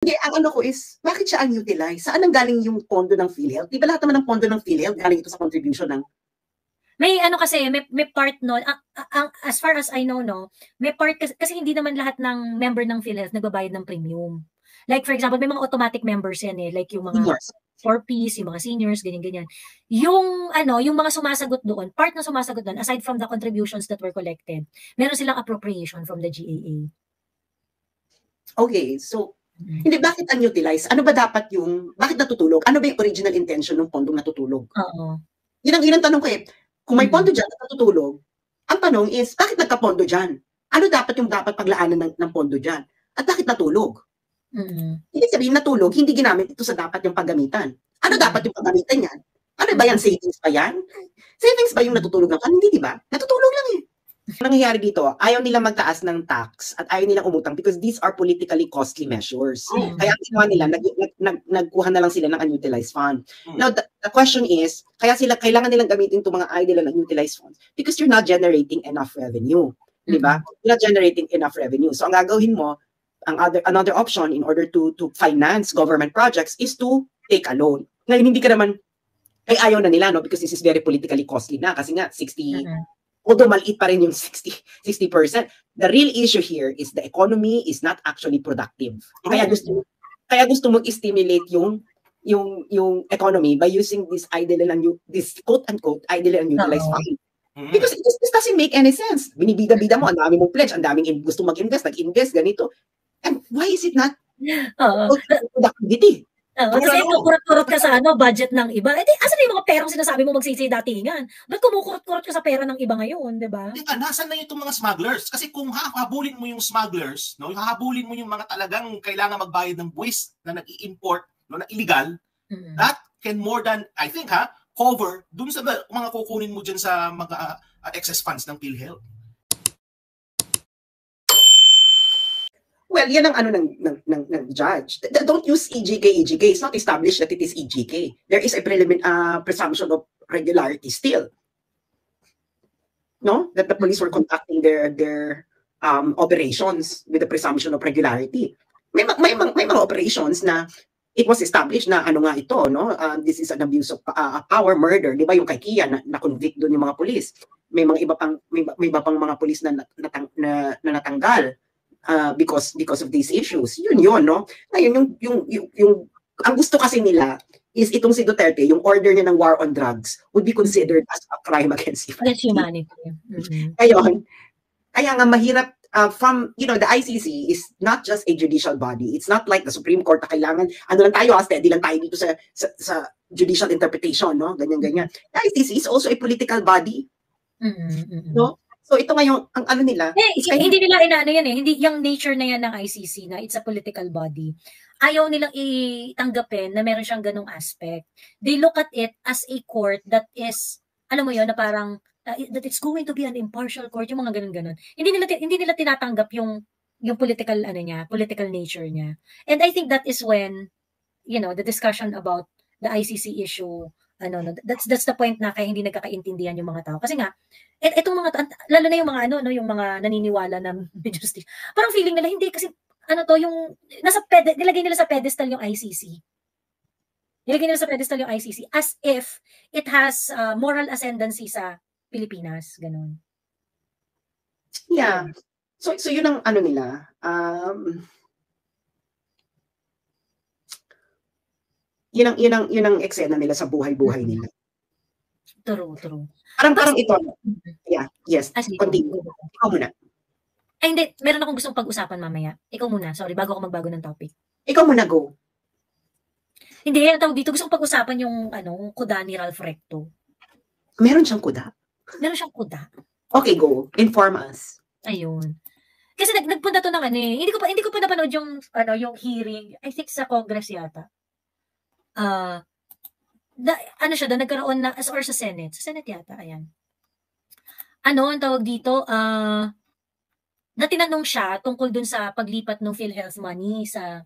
Hindi, ang ano ko is, bakit siya unutilize? Saan ang galing yung pondo ng PhilHealth? Di ba lahat naman ng pondo ng PhilHealth galing ito sa contribution ng... May ano kasi, may part nun, as far as I know, no, may part kasi hindi naman lahat ng member ng PhilHealth nagbabayad ng premium. Like for example, may mga automatic members yan eh, like yung mga Seniors. 4Ps, yung mga seniors, ganyan-ganyan. Yung yung mga sumasagot doon, part na sumasagot doon, aside from the contributions that were collected, meron silang appropriation from the GAA. Okay, so, hindi, bakit unutilize? Ano ba dapat yung, bakit natutulog? Ano ba yung original intention ng pondong natutulog? Oo. Yun ang tanong ko eh. Kung may pondo dyan at natutulog, ang tanong is, bakit nagka-pondo dyan? Ano dapat yung dapat paglaanan ng pondo dyan? At bakit natulog? Hindi sabihin natulog, hindi ginamit ito sa dapat yung paggamitan. Ano dapat yung paggamitan yan? Ano ba yan? Savings ba yan? Savings ba yung natutulog ng kan? Hindi, di ba? Natutulog lang eh. Nangyayari dito, ayaw nilang magtaas ng tax at ayaw nilang umutang because these are politically costly measures. Kaya ang ginawa nila, nagkuha na lang sila ng unutilized fund. Now, the question is, kailangan nilang gamitin itong mga idle and unutilized funds because you're not generating enough revenue. Di ba? You're not generating enough revenue. So, ang gagawin mo, another option in order to finance government projects is to take a loan. Ngayon, hindi ka naman, ay ayaw na nila, no? Because this is very politically costly na. Kasi nga, 60, although maliit pa rin yung 60%. The real issue here is the economy is not actually productive. Kaya gusto mong-stimulate yung economy by using this idle and this quote-unquote idle and unutilized fund. Because this doesn't make any sense. Binibida-bida mo, ang dami mong pledge, ang daming gusto mag-invest, nag-invest, ganito. And why is it not productivity? Kasi kukurot-kurot ka sa budget ng iba. Eh, asan yung mga perang sinasabi mo magsisidatingan? Ba't kumukurot-kurot ka sa pera ng iba ngayon, di ba? Teka, nasan na itong mga smugglers? Kasi kung hahabulin mo yung smugglers, no, hahabulin mo yung mga talagang kailangan magbayad ng buwis na nag-i-import, no, na illegal, that can more than, I think, cover dun sa mga kukunin mo dyan sa mga excess funds ng PhilHealth. Well, yan ang ano ng judge. Don't use EGK. It's not established that it is EGK. There is a presumption of regularity still. No? That the police were conducting their operations with the presumption of regularity. May mga operations na it was established na ano nga ito, no? This is an abuse of power, murder. Di ba yung kay Kia na convict doon yung mga police? May mga iba pang mga police na natanggal. Because of these issues. Yun, no? Ngayon, yung ang gusto kasi nila is itong si Duterte, yung order niya ng war on drugs would be considered as a crime against humanity. Kaya nga mahirap from, the ICC is not just a judicial body. It's not like the Supreme Court na kailangan, ano lang tayo, steady lang tayo dito sa judicial interpretation, no? Ganyan. The ICC is also a political body. No? So ito ngayon, ang ano nila... hindi nila inaano yan eh. Hindi, yung nature na yan ng ICC na it's a political body. Ayaw nilang itanggapin na meron siyang ganong aspect. They look at it as a court that is, alam mo yun, na parang, that it's going to be an impartial court, yung mga ganon-ganon. Hindi nila tinatanggap yung political, political nature niya. And I think that is when, the discussion about the ICC issue, that's the point na kaya hindi nagkakaintindihan yung mga tao. Kasi nga, etong mga, lalo na yung mga yung mga naniniwala na justice. Parang feeling nila, hindi kasi, yung, nilagay nila sa pedestal yung ICC. Nilagay nila sa pedestal yung ICC as if it has moral ascendancy sa Pilipinas. Ganon. Yeah. So yun ang nila. Yun ang eksena nila sa buhay-buhay nila. True. Parang ito. Yeah, yes. Continue. Ikaw muna. Ay, hindi. Meron akong gustong pag-usapan mamaya. Ikaw muna. Sorry, bago ako magbago ng topic. Ikaw muna, go. Hindi, ang tawag dito. Gusto kong pag-usapan yung, kuda ni Ralph Recto. Meron siyang kuda? Meron siyang kuda. Okay, go. Inform us. Ayun. Kasi nagpunta to ng hindi ko pa napanood yung, yung hearing. I think sa Congress yata. Nagkaroon na, or sa Senate. Sa Senate yata, ayan. Ang tawag dito, na tinanong siya tungkol dun sa paglipat ng PhilHealth money sa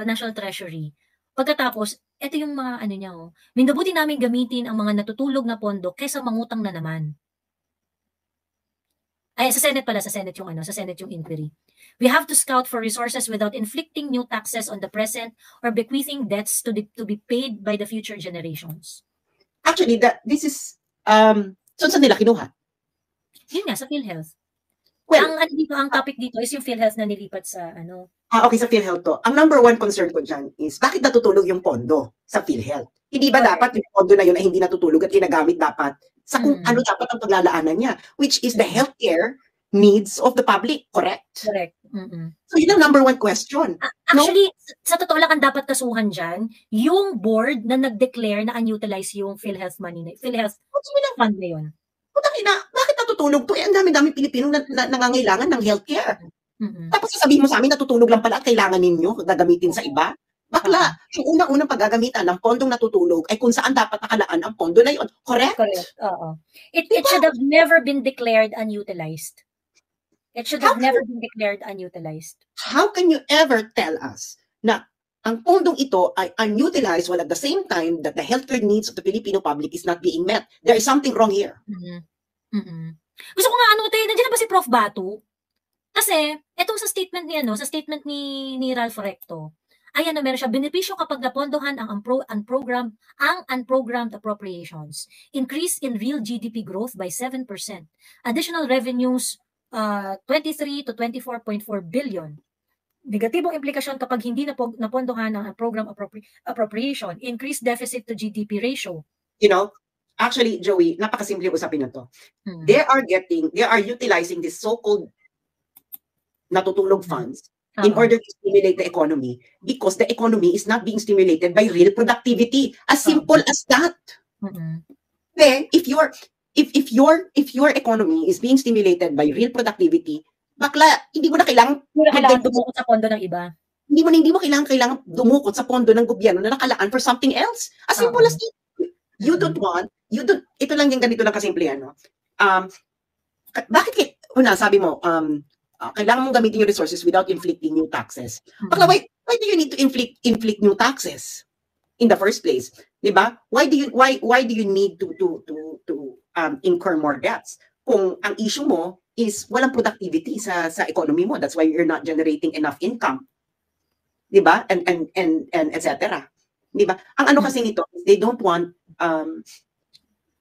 National Treasury. Pagkatapos, ito yung mga niya, mindabuti namin gamitin ang mga natutulog na pondo kaysa mangutang na naman. Ay, sa Senate pala, sa Senate yung inquiry. We have to scout for resources without inflicting new taxes on the present or bequeathing debts to be paid by the future generations. Actually, this is, so saan nila kinuha? Yun nga, sa PhilHealth. Well, ang topic dito is yung PhilHealth na nilipat sa okay, sa PhilHealth to. Ang number one concern ko dyan is, bakit natutulog yung pondo sa PhilHealth? Hindi ba dapat yung pondo na yun ay hindi natutulog at ginagamit dapat sa kung ano dapat ang paglalaanan niya, which is the healthcare needs of the public, correct? Correct. So yun ang number one question. Actually, sa totoo lang ang dapat kasuhan dyan, yung board na nag-declare na unutilize yung PhilHealth money na, PhilHealth fund na yun. Bakit natutulog to? Ang dami-dami Pilipino na nangangailangan ng healthcare. Tapos sasabihin mo sa amin, natutulog lang pala at kailangan ninyo gagamitin sa iba? Bakla, yung unang-unang paggagamitan ng pondong natutulog ay kung saan dapat nakalaan ang pondo na yun. Correct? Correct, oo. It should have never been declared unutilized. It should have never been declared unutilized. How can you ever tell us na ang pondong ito ay unutilized while at the same time that the healthcare needs of the Filipino public is not being met? There is something wrong here. Gusto ko nga nandiyan na ba si Prof. Batu? Kasi, etong sa statement ni Ralph Recto, ayan na meron siya, benepisyo kapag napondohan ang unprogrammed appropriations. Increase in real GDP growth by 7%. Additional revenues, 23 to 24.4 billion. Negatibong implikasyon kapag hindi napondohan ang program appropriation, increased deficit to GDP ratio. Actually, Joey, napakasimple yung usapin na to. They are utilizing this so-called natutulog funds in order to stimulate the economy because the economy is not being stimulated by real productivity. As simple as that. Then, if your economy is being stimulated by real productivity, bakla, hindi mo na kailangan dumukot sa pondo ng iba. Hindi mo kailangan dumukot sa pondo ng gobyerno na nakalaan for something else. As simple as it. Ito lang yung ganito lang kasimple, bakit sabi mo, kailangan mong gamitin yung resources without inflicting new taxes. Bakla, why do you need to inflict new taxes in the first place? Diba? Why do you need to incur more debts? Kung ang issue mo is walang productivity sa economy mo, that's why you're not generating enough income. Diba? And etc. Diba? Ang kasi nito, they don't want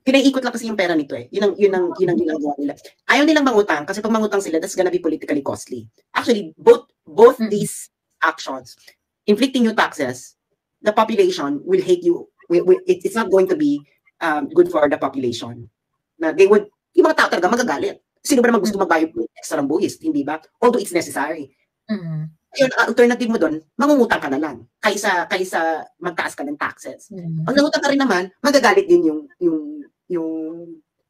pinaiikot lang kasi yung pera nito Yun ang ginagawa nila. Ayaw nilang mangutang kasi pag mangutang sila, that's gonna be politically costly. Actually, both these actions, inflicting new taxes, the population will hate you. It's not going to be good for the population. Na yung mga tao talaga magagalit. Sino ba naman gusto magbayad ng extra ng buwis, hindi ba? Although it's necessary. Yung alternative mo doon, mangungutang ka na lang kaysa magtaas ka ng taxes. Pag nangutang ka rin naman, magagalit din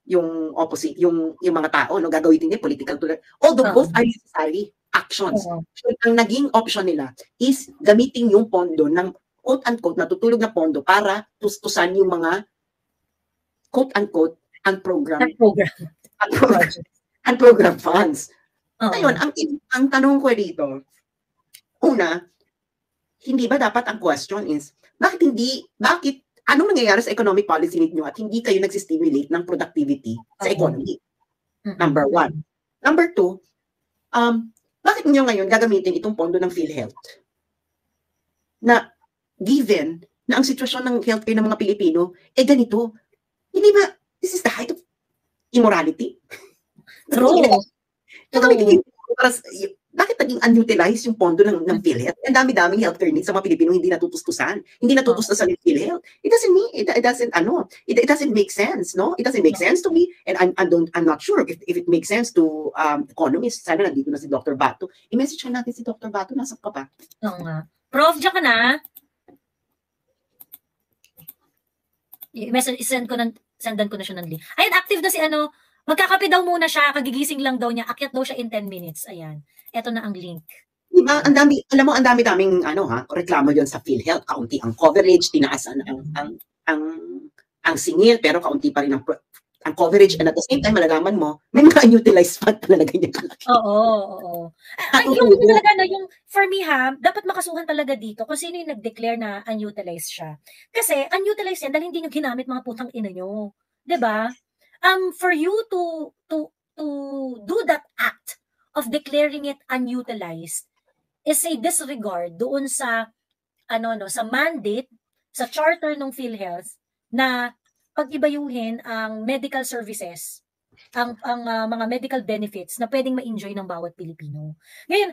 yung opposite, yung mga tao, gagawin din political tulad. Although both are necessary actions. So, ang naging option nila is gamitin yung pondo ng quote-unquote natutulog na pondo para tustusan yung mga quote-unquote unprogrammed funds. Ngayon, ang tanong ko dito, una, hindi ba dapat ang question is, anong nangyayari sa economic policy ninyo at hindi kayo nagsistimulate ng productivity sa economy? Number one. Number two, bakit niyo ngayon gagamitin itong pondo ng PhilHealth? Na given na ang sitwasyon ng healthcare ng mga Pilipino, ganito, hindi ba, this is the height of immorality? True. Bakit naging unutilized yung pondo ng PhilHealth? Ang dami-daming healthcare needs sa mga Pilipino hindi natutustusan. Hindi natutustusan ng PhilHealth. It doesn't make sense, no? It doesn't make sense to me, and I'm not sure if it makes sense to economists. Sana nandito na si Dr. Batu. I-message natin si Dr. Batu. Nasa ka ba? Oo nga. Prof, diyan ka na. Sendan ko na siya ng link. Ayan, active na si magkakape daw muna siya, kagigising lang daw niya, akyat daw siya in 10 minutes. Ayan. Ito na ang link. Diba? Ang dami-daming reklamo diyan sa PhilHealth. Kaunti ang coverage, tinaasan ang singil, pero kaunti pa rin ang coverage, and at the same time, malalaman mo, may mga unutilized fund na ganyan kalaki. Oo. Yung talaga yung for me dapat makasuhan talaga dito kung sino yung nag-declare na unutilized siya. Kasi unutilized yan dahil hindi nyo ginamit mga putang ina nyo. 'Di ba? For you to do that act of declaring it unutilized is a disregard doon sa sa mandate, sa charter ng PhilHealth na pag-ibayuhin ang medical services, ang mga medical benefits na pwedeng ma-enjoy ng bawat Pilipino. Ngayon,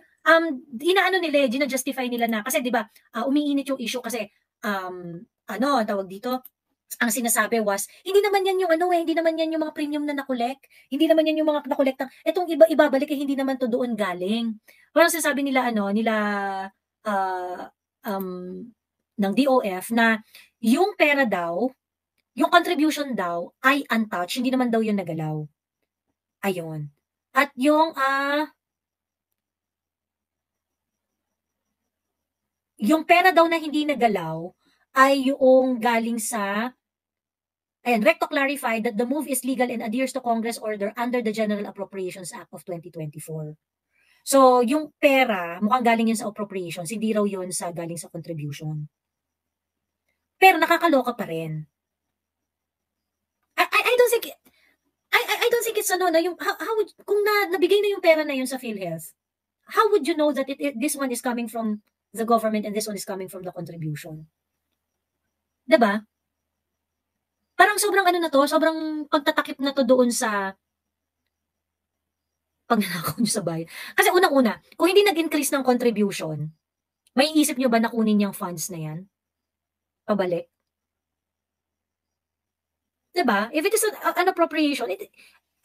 gina-justify nila na kasi 'di ba, umiinit yung issue kasi tawag dito, ang sinasabi was, hindi naman yan yung hindi naman yan yung mga premium na na-collect. Hindi naman yan yung mga na-collect. Itong ibabalik hindi naman to doon galing. Parang sinasabi nila ng DOF na yung pera daw, yung contribution daw ay untouched, hindi naman daw yun nagalaw. Ayun. At yung pera daw na hindi nagalaw ay yung galing sa Recto clarified that the move is legal and adheres to Congress order under the General Appropriations Act of 2024. So, yung pera, mukhang galing yun sa appropriations, hindi raw yun galing sa contribution. Pero nakakaloka pa rin. I don't think it's na yung how would, kung nabigay na yung pera na yun sa PhilHealth, how would you know that this one is coming from the government and this one is coming from the contribution? 'Di ba? Parang sobrang sobrang pagtatakip na to doon sa pagnanakaw nyo sa bayan. Kasi unang-una, kung hindi nag-increase ng contribution, may isip nyo ba na kunin yung funds na yan? Pabalik? Diba? If it is an appropriation, edi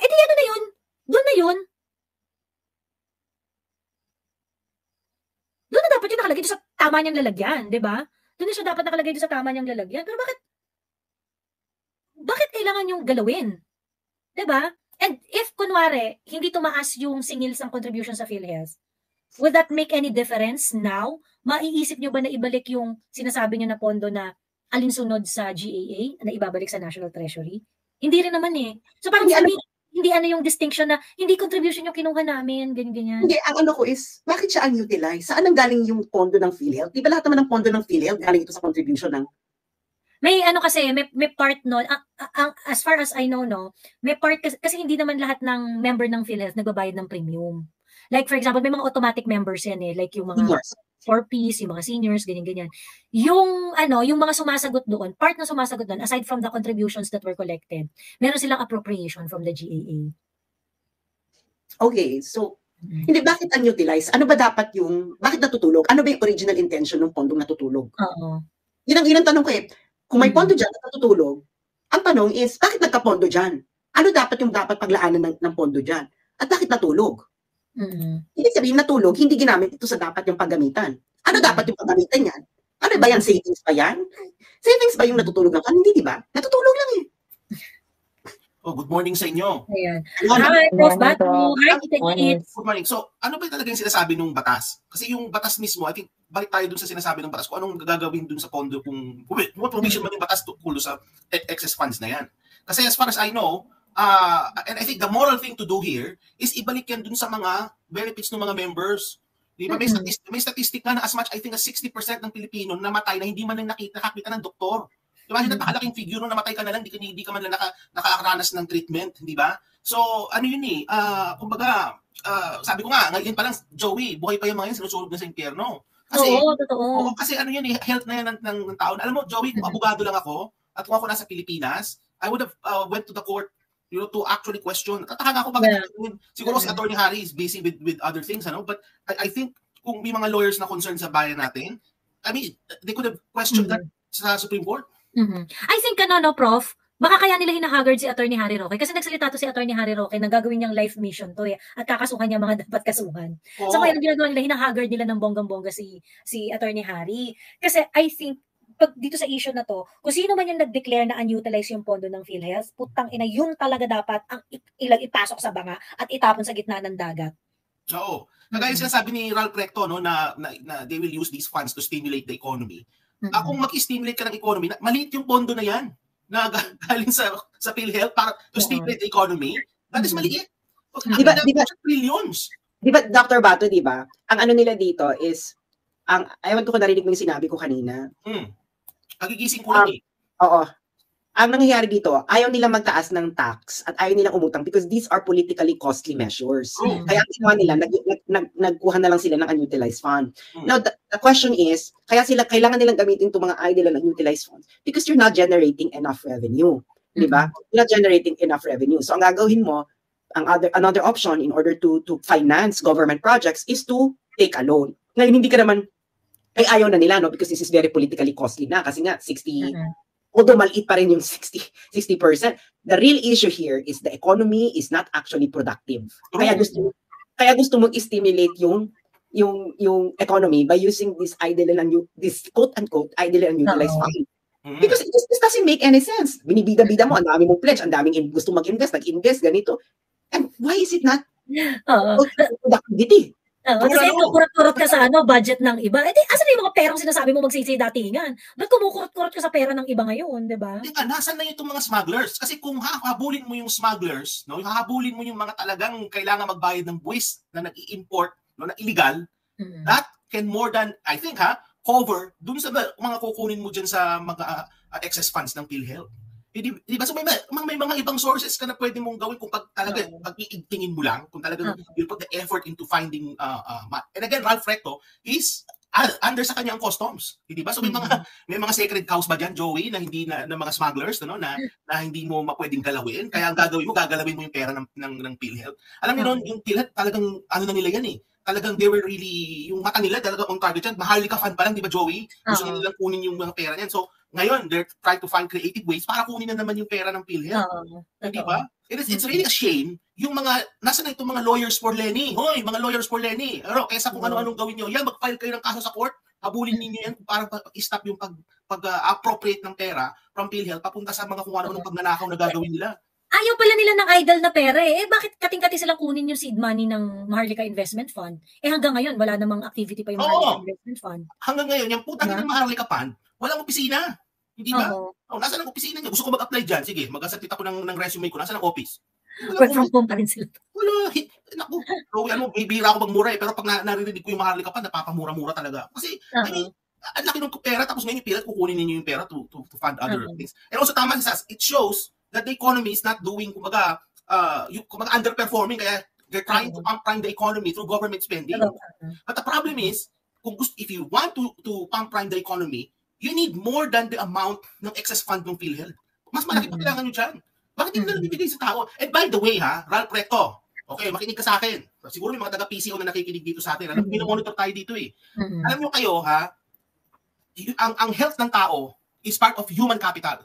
ano na yun? Doon na yun. Doon na dapat yung nakalagay doon sa tama niyang lalagyan, diba? Doon na siya dapat nakalagay doon sa tama niyang lalagyan. Pero bakit kailangan yung galawin? Diba? And if, kunwari, hindi tumaas yung singils ng contribution sa PhilHealth, would that make any difference now? Maiisip nyo ba na ibalik yung sinasabi nyo na pondo na alinsunod sa GAA na ibabalik sa National Treasury? Hindi rin naman eh. So parang hindi yung distinction na hindi contribution yung kinuha namin, ganyan-ganyan. Hindi, ang ko is, bakit siya unutilized? Saan ang galing yung pondo ng PhilHealth? Di ba lahat naman ng pondo ng PhilHealth galing ito sa contribution ng may may part nun, as far as I know, may part kasi hindi naman lahat ng member ng PhilHealth nagbabayad ng premium. Like for example, may mga automatic members yan like yung mga 4Ps, yung mga seniors, ganyan-ganyan. Yung mga sumasagot doon, part na sumasagot doon, aside from the contributions that were collected, meron silang appropriation from the GAA. Okay, so, hindi, bakit unutilized? Ano ba dapat bakit natutulog? Ano ba yung original intention ng pondong natutulog? Oo. Yun ang tanong ko Kung may pondo dyan na natutulog, ang tanong is, bakit nagka-pondo dyan? Ano dapat yung paglaanan ng pondo dyan? At bakit natulog? Hindi sabihin natulog, hindi ginamit ito sa dapat yung paggamitan. Ano dapat yung paggamitan yan? Ano ba yan? Savings ba yan? Savings ba yung natutulog ng Hindi, di ba? Natutulog lang good morning sa inyo. Ayan. Hi, Prof. Batu. Hi, Tita Kids. Good morning. So, ano ba talaga yung sinasabi ng batas? Kasi yung batas mismo, I think, balik tayo dun sa sinasabi ng batas, kung anong gagawin dun sa pondo, kung provision man yung batas tungkol sa excess funds na yan. Kasi as far as I know, and I think the moral thing to do here is ibalik yan dun sa mga benefits ng mga members. Di ba? May statistic na as much, I think, as 60% ng Pilipino namatay na hindi man lang nakakita ng doktor. Imagine, napakalaking figure nung namatay ka na lang, hindi ka man lang nakakaranas ng treatment, di ba? So, kumbaga, sabi ko nga, ngayon pa lang, Joey, buhay pa yung mga yan, sinusulog na sa impyerno. Kasi, totoo. Kasi health na yan ng taon. Alam mo, Joey, kung abogado lang ako, at kung ako nasa Pilipinas, I would have went to the court to actually question. Tataka nga ako bakit siguro si Attorney Harry is busy with other things, but I think kung may mga lawyers na concerned sa bayan natin, I mean, they could have questioned that sa Supreme Court. I think Prof, baka kaya nila hinahagard si Attorney Harry Roque kasi nagsalita to si Attorney Harry Roque na gagawin niyang life mission to at kakasuhan niya mga dapat kasuhan. So kaya ginagawa nila, hinahagard nila ng bonggang-bongga si Attorney Harry. Kasi I think pag dito sa issue na to, kung sino man yung nag-declare na unutilize yung pondo ng PhilHealth, putang ina, yun talaga dapat ang ipasok sa banga at itapon sa gitna ng dagat. Oo. Kagaya sinasabi ni Ralph Recto na they will use these funds to stimulate the economy. Kung mag-stimulate ka ng economy, maliit yung pondo na yan na galing sa PhilHealth para to stimulate the economy. That is maliit. Di ba trillions? Di ba, Dr. Bato, di ba? Ang nila dito is, ewan ko narinig mo yung sinabi ko kanina. Nagigising ko lang Oo. ang nangyayari dito, ayaw nilang magtaas ng tax at ayaw nilang umutang because these are politically costly measures. Kaya ang ginawa nila, nagkuha na lang sila ng unutilized fund. Now, the question is, kaya sila kailangan nilang gamitin itong mga idle and unutilized funds because you're not generating enough revenue. Diba? You're not generating enough revenue. So, ang gagawin mo, another option in order to finance government projects is to take a loan. Ngayon, hindi ka naman, ay ayaw na nila, no? Because this is very politically costly na. Kasi nga, 60, although maliit pa rin yung 60%. The real issue here is the economy is not actually productive. Kaya gusto mong i-stimulate yung economy by using this this quote-unquote idle and utilized fund. Because this doesn't make any sense. Binibida-bida mo, ang dami mong pledge, ang daming gusto mag-invest, nag-invest, ganito. And why is it not productivity? Kasi kumukurot-kurot ka sa budget ng iba. Asan yung mga perang sinasabi mo magsisi-datingan? Ba't kumukurot-kurot ka sa pera ng iba ngayon, di ba? Nasaan na itong mga smugglers? Kasi kung hahabulin mo yung smugglers, no, hahabulin mo yung mga talagang kailangan magbayad ng buwis na nag-i-import, no, na illegal, that can more than, I think, cover dun sa mga kukunin mo dyan sa mga excess funds ng PhilHealth. Di ba? So may mga ibang sources ka na pwede mong gawin kung talaga pag-iigtingin mo lang, kung talaga you put the effort into finding and again, Ralph Recto is under sa kanya ang customs. Di ba? So may mga sacred cows ba dyan, Joey, na hindi na mga smugglers, no, na hindi mo mapwedeng galawin. Kaya ang gagalawin mo yung pera ng PhilHealth. Alam niyo yung PhilHealth talagang na nila yan talagang they were really, yung mata nila talagang on target yan. Maharlika fund pa lang, di ba, Joey? Gusto nilang kunin yung mga pera niyan. So, ngayon, they're trying to find creative ways para kunin na naman yung pera ng PhilHealth. Di ba? It's really a shame. Yung nasa na itong mga lawyers for Lenny. Hoy, mga lawyers for Lenny. Kesa kung ano-anong gawin nyo, mag-file kayo ng kaso sa court, habulin ninyo yan para i-stop yung pag-appropriate ng pera from PhilHealth papunta sa mga kung ano-anong pagnanakaw na gagawin nila. Ayaw pala nila ng idle na pera bakit kating-kati silang kunin yung seed money ng Maharlika Investment Fund? Hanggang ngayon, wala namang activity pa yung Maharlika Investment Fund. Hanggang ngayon, yung putang ng Maharlika Fund, walang opisina. Hindi ba? Nasaan ang opisina niya? Gusto ko mag-apply dyan. Sige, mag-asabit ako ng resume ko. Nasaan ang office? Work from home pa rin sila. Wala. Naku, bibira ako magmura pero pag naririnig ko yung Maharlika Fund, napapamura-mura talaga. Kasi, ang laki ng pera, tapos ngayon yung pera, kukunin ninyo yung pera to fund other things. And also, tama si Sas, it shows that the economy is not doing, kumbaga underperforming, kaya they're trying to pump prime the economy through government spending. But the problem is, if you want to pump prime the economy, you need more than the amount ng excess fund ng PhilHealth. Mas malaki pa kailangan nyo dyan. Bakit hindi na nabibigay sa tao? And by the way, Ralph Recto, okay, makinig ka sa akin. Siguro may mga taga-PCO na nakikinig dito sa atin. Monitor tayo dito Alam nyo kayo, ang health ng tao is part of human capital.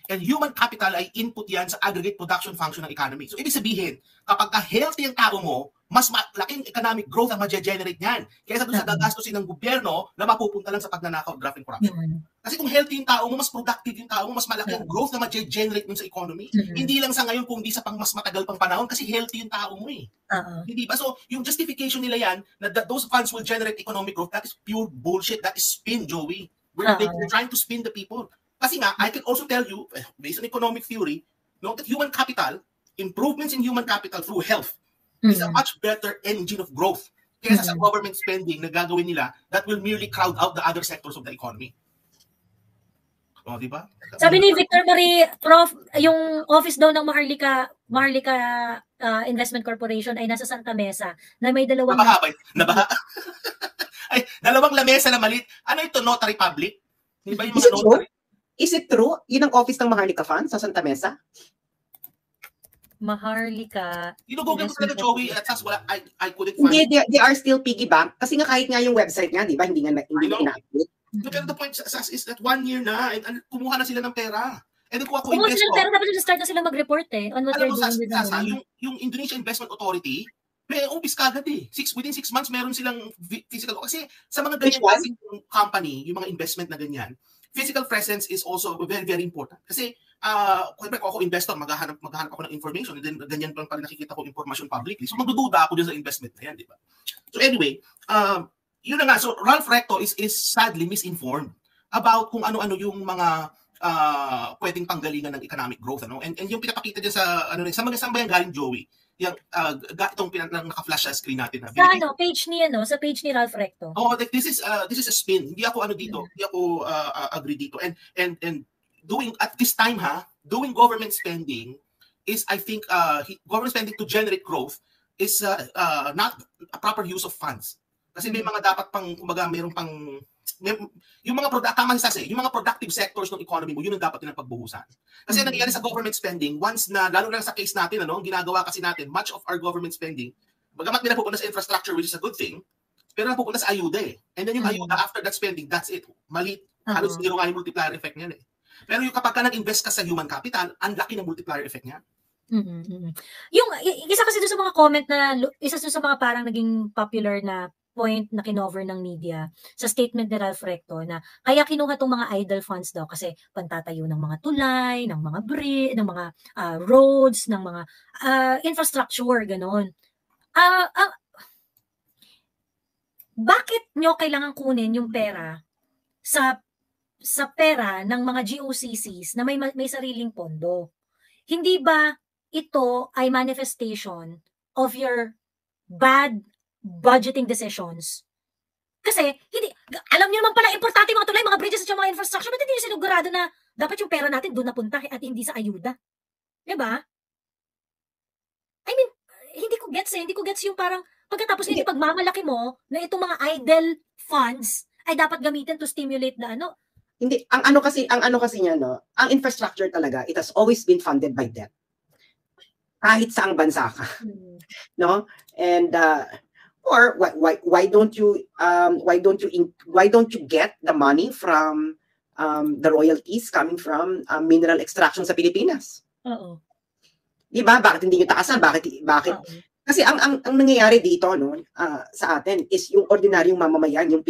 And human capital ay input yan sa aggregate production function ng economy. So, ibig sabihin, kapag healthy ang tao mo, mas malaking economic growth ang ma-generate niyan. Kaysa doon sa gagastusin ng gobyerno na mapupunta lang sa pagnanakaw, graft and corruption. Kasi kung healthy yung tao mo, mas productive yung tao mo, mas malaki ang growth na ma-generate dun sa economy. Hindi lang sa ngayon, kung di sa mas matagal pang panahon, kasi healthy yung tao mo Hindi ba? So, yung justification nila yan, na those funds will generate economic growth, that is pure bullshit. That is spin, Joey. They're trying to spin the people. Kasi nga, I can also tell you, based on economic theory, that human capital, improvements in human capital through health, is a much better engine of growth kaysa sa government spending na gagawin nila that will merely crowd out the other sectors of the economy. Di ba? Sabi ni Victor Marie, Prof, yung office daw ng Maharlika Investment Corporation ay nasa Santa Mesa na may dalawang... Nabaha. Ay, dalawang lamesa na maliit. Ano ito, notary public? Di ba yung mga notary? Is it true? Yun ang office ng Maharlika Fund sa Santa Mesa? Maharlika. Google ko talaga, Joey, at sas wala, I couldn't find. Hindi, they are still piggy bank. Kasi nga kahit nga yung website nga, di ba, hindi na ina-update. Pero the point, Sas, is that 1 year na, and kumuha na sila ng pera. And then kumuha sila ng pera, dapat start na sila mag-report on what they're doing with the money. Yung Indonesia Investment Authority, may umpis kagad within 6 months, meron silang physical, kasi sa mga ganyan company, yung mga investment na ganyan, physical presence is also very, very important. Kasi, kung ako investor, maghahanap ako ng information, and then ganyan pala nakikita ko information publicly. So, magdududa ako dyan sa investment na yan, di ba? So, anyway, yun na nga. So, Ralph Recto is sadly misinformed about kung ano-ano yung mga pwedeng panggalingan ng economic growth. And yung pinapakita dyan sa mga bayan galing, Joey, yung itong naka-flash sa screen natin. Sa page ni sa page ni Ralph Recto. This is a spin. Hindi ako dito. Hindi ako agree dito. And doing at this time doing government spending is, I think, government spending to generate growth is not a proper use of funds. Kasi may mga dapat pang, kumbaga, yung mga tama si yung mga productive sectors ng economy mo, yun ang dapat nilang pagbuhusan. Kasi nangyayari sa government spending, once na, lalo na sa case natin, ginagawa kasi natin, much of our government spending, bagamat nila pupunta sa infrastructure, which is a good thing, pero napupunta sa ayuda eh. And then yung ayuda, after that spending, that's it. Mali, halos zero nga yung multiplier effect niyan eh. Pero yung kapag ka nag-invest ka sa human capital, ang laki ng multiplier effect niya. Yung isa kasi doon sa mga comment na isa sa mga parang naging popular na point na kinover ng media sa statement ni Ralph Recto na kaya kinuha tong mga idle funds daw kasi pantatayo ng mga tulay, ng mga bridge, ng mga roads, ng mga infrastructure, ganon. Bakit nyo kailangan kunin yung pera sa pera ng mga GOCCs na may sariling pondo? Hindi ba ito ay manifestation of your bad budgeting decisions? Kasi, alam niyo naman pala, importante mga tulay, mga bridges at mga infrastructure, ba't hindi sinugurado na dapat yung pera natin doon napunta at hindi sa ayuda? Diba? I mean, hindi ko gets yung parang, pagkatapos hindi pagmamalaki mo na itong mga idle funds ay dapat gamitin to stimulate na ano. Hindi, ang ano kasi niya, ang infrastructure talaga, it has always been funded by debt. Kahit saang bansa ka. No? And or why don't you get the money from the royalties coming from mineral extraction sa Pilipinas? Oo. Di ba? Bakit hindi nyo taasan? Bakit? Kasi ang nangyayari dito sa atin is yung ordinaryong mamamayan, yung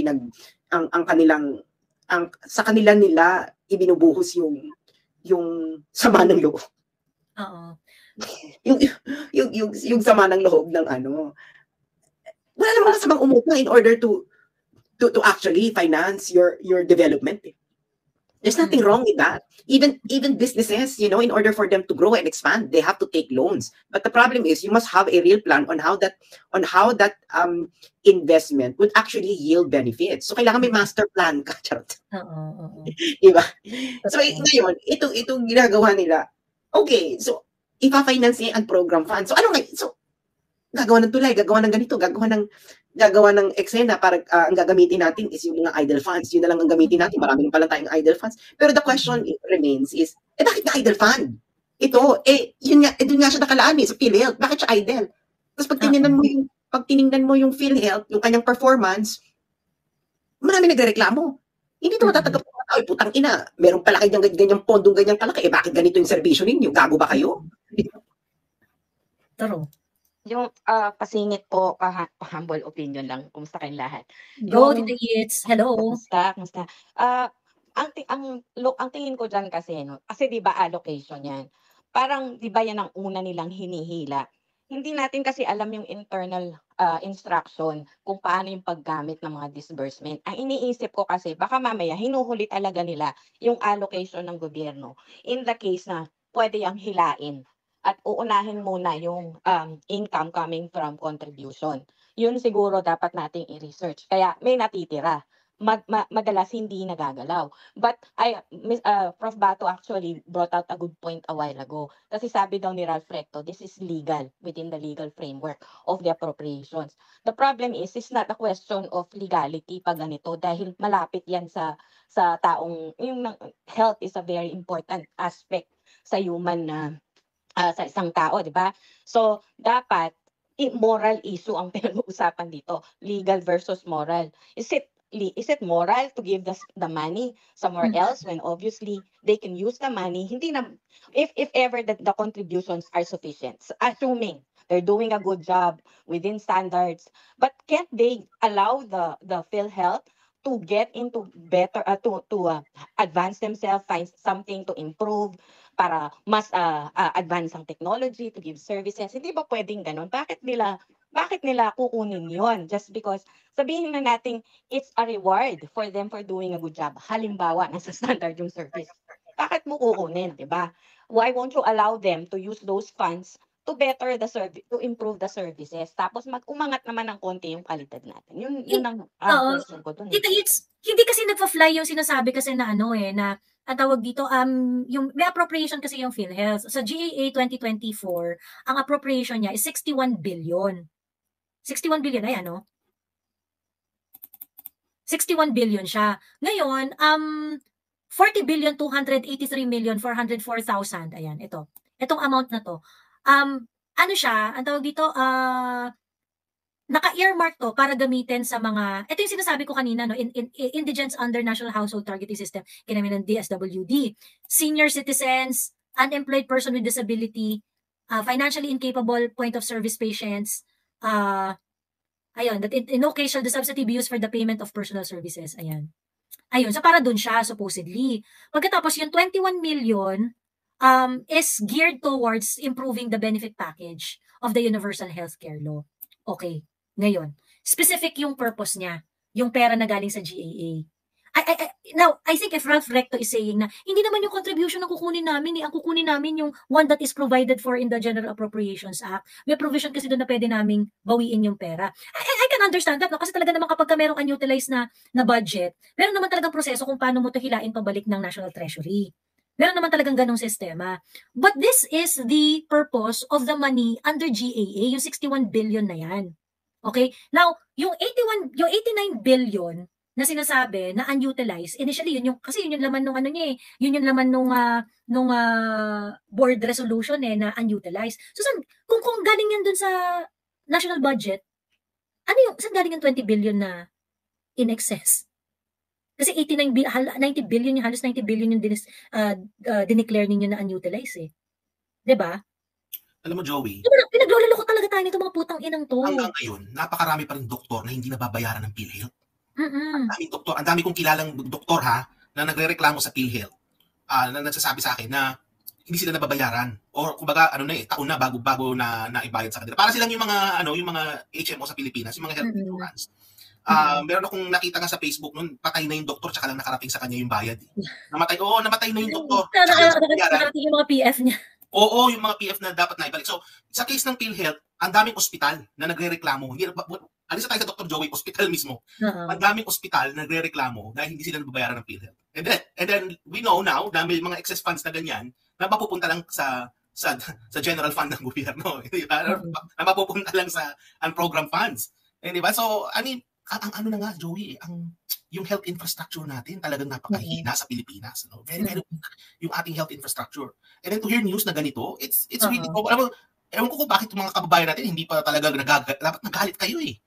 sa kanila nila ibinubuhos yung sama ng loob. Oo. yung sama ng loob ng wala namang masamang umutang in order to actually finance your development. There's nothing wrong with that. Even businesses, in order for them to grow and expand, they have to take loans. But the problem is you must have a real plan on how that investment would actually yield benefits. So kailangan may master plan ka, charot. Diba? So ngayon, itong ginagawa nila. Okay, so ipa-finance niya ang program fund. So gagawa ng tulay, gagawa ng ganito, gagawa ng eksena para ang gagamitin natin is yung mga idle funds. Yun na lang ang gamitin natin. Marami pala tayong idle funds. Pero the question remains is, bakit na idle fund? Ito, doon nga siya nakalaan sa PhilHealth. Bakit siya idle? Tapos pag tinignan mo yung PhilHealth, yung kanyang performance, marami nagrereklamo. Hindi ito matatanggap ng mga tao. Putang ina, meron pala kayong ganyang pondong ganyang kalaki. Bakit ganito yung serbisyo ninyo? Gago ba kayo? Taro. Yung pasingit po, humble opinion lang. Kumusta kayong lahat? Go to the hits. Hello. Kumusta? Ang tingin ko dyan kasi, kasi di ba allocation yan? Parang di ba yan ang una nilang hinihila? Hindi natin kasi alam yung internal instruction kung paano yung paggamit ng mga disbursement. Ang iniisip ko kasi, baka mamaya hinuhuli talaga nila yung allocation ng gobyerno. In the case na pwede yung hilain. At uunahin muna yung income coming from contribution. Yun siguro dapat nating i-research. Kaya may natitira. Madalas hindi nagagalaw. But Prof. Bato actually brought out a good point a while ago. Kasi sabi daw ni Ralph Recto, this is legal within the legal framework of the appropriations. The problem is, it's not a question of legality pag ganito dahil malapit yan sa taong, yung health is a very important aspect sa human sa isang tao, di ba? So, dapat moral issue ang pinag-uusapan dito. Legal versus moral. Is it moral to give the money somewhere else when obviously they can use the money? Hindi na, if ever that the contributions are sufficient, assuming they're doing a good job within standards, but can't they allow the PhilHealth to get into better, to advance themselves, find something to improve, para mas advance ang technology, to give services? Hindi ba pwedeng ganun? Bakit nila kukunin yon? Just because sabihin na natin it's a reward for them for doing a good job. Halimbawa, nasa standard yung service. Bakit mo kukunin, di ba? Why won't you allow them to use those funds to better the service, to improve the services? Tapos mag-umangat naman ng konti yung kalidad natin. Yun ang question ko dun. Hindi kasi nagpa-fly yung sinasabi kasi na na ang tawag dito, yung may appropriation kasi yung PhilHealth. Sa GAA 2024, ang appropriation niya is 61 billion. 61 billion, ayan, no? 61 billion siya. Ngayon, 40 billion 283 million 404,000. Ayan, ito. Itong amount na to. Ano siya, ang tawag dito, naka-earmark to para gamitin sa mga, ito yung sinasabi ko kanina, no, indigents under National Household Targeting System, kinami ng DSWD, senior citizens, unemployed person with disability, financially incapable point-of-service patients, ayun, that in no case shall the subsidy be used for the payment of personal services. Ayan. Ayun, so para dun siya, supposedly. Pagkatapos, yung 21 million is geared towards improving the benefit package of the Universal Healthcare Law. Okay. Ngayon, specific yung purpose niya, yung pera na galing sa GAA. Now, I think if Ralph Recto is saying na, hindi naman yung contribution na kukunin namin, ang kukunin namin yung one that is provided for in the General Appropriations Act. May provision kasi doon na pwede naming bawiin yung pera. I can understand that, no? Kasi talaga naman kapag merong unutilized na budget, meron naman talagang proseso kung paano mo ito hilain pabalik ng National Treasury. Meron naman talagang ganong sistema. But this is the purpose of the money under GAA, yung 61 billion na yan. Okay? Now, yung 89 billion na sinasabi na unutilized, initially kasi yun yung laman nung ano niya eh, yun yung laman nung board resolution eh na unutilized. So kung galing yan dun sa national budget, saan galing yung 20 billion na in excess? Kasi 90 billion yung halos 90 billion yung dineclare ninyo na unutilized eh. 'Di ba? Alam mo, Joey, pinagloloko talaga tayo nito mga putang inang to. Hanggang ngayon, napakarami pa rin doktor na hindi nababayaran ng PhilHealth. Ang dami kong kilalang doktor na nagrereklamo sa PhilHealth. Na nagsasabi sa akin na hindi sila nababayaran or kumbaga taon na bago na ibayad sa kanila. Para silang yung mga HMO sa Pilipinas, yung mga health insurance. Meron akong nakita nga sa Facebook noon, patay na yung doktor tsaka lang nakarating sa kanya yung bayad. Namatay na yung doktor. Nakarating yung mga PF niya. Oo, yung mga PF na dapat na ibalik. So, sa case ng PhilHealth, ang daming ospital na nagrereklamo. Alisa tayo sa Dr. Joey, ospital mismo. Ang daming ospital na nagrereklamo dahil hindi sila nababayaran ng PhilHealth. And then we know now, dahil mga excess funds na ganyan, na mapupunta lang sa general fund ng gobyerno. Na mapupunta lang sa program funds. Diba? So, I mean, ang na nga, Joey, yung health infrastructure natin talagang napakahina sa Pilipinas. No? Very, very yung ating health infrastructure. And then to hear news na ganito, it's really, ewan ko kung bakit yung mga kababayan natin hindi pa talaga dapat nagalit kayo eh.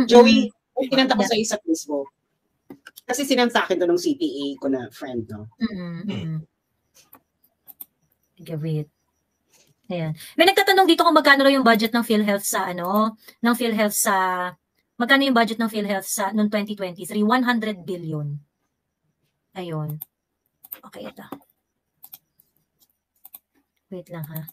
Joey, kinanta ko sa isa Facebook. Kasi sinend sa akin to ng CPA ko na friend, no? Wait. Ayan. May nagtatanong dito kung magkano yung budget ng PhilHealth magkano yung budget ng PhilHealth sa noong 2023? 100 billion. Ayun. Okay, ito. Wait lang ha.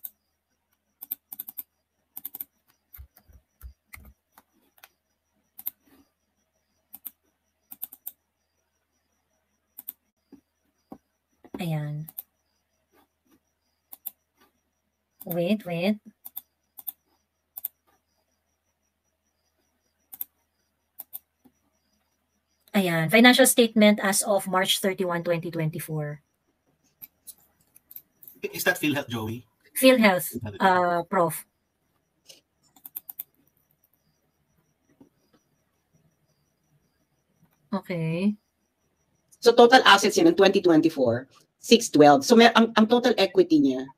Ayan. Wait. Ayan, financial statement as of March 31, 2024. Is that PhilHealth, Joey? PhilHealth, Prof. Okay. So total assets niya ng 2024, 612. So ang total equity niya,